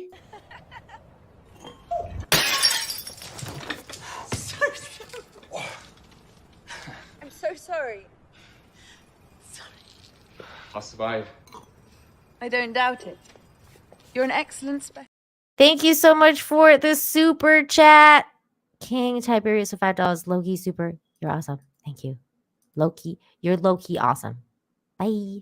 I'm so sorry. I'll survive. I don't doubt it. You're an excellent specialist. Thank you so much for the super chat. King Tiberius of $5. Loki super. You're awesome. Thank you. Loki. You're Loki awesome. Bye.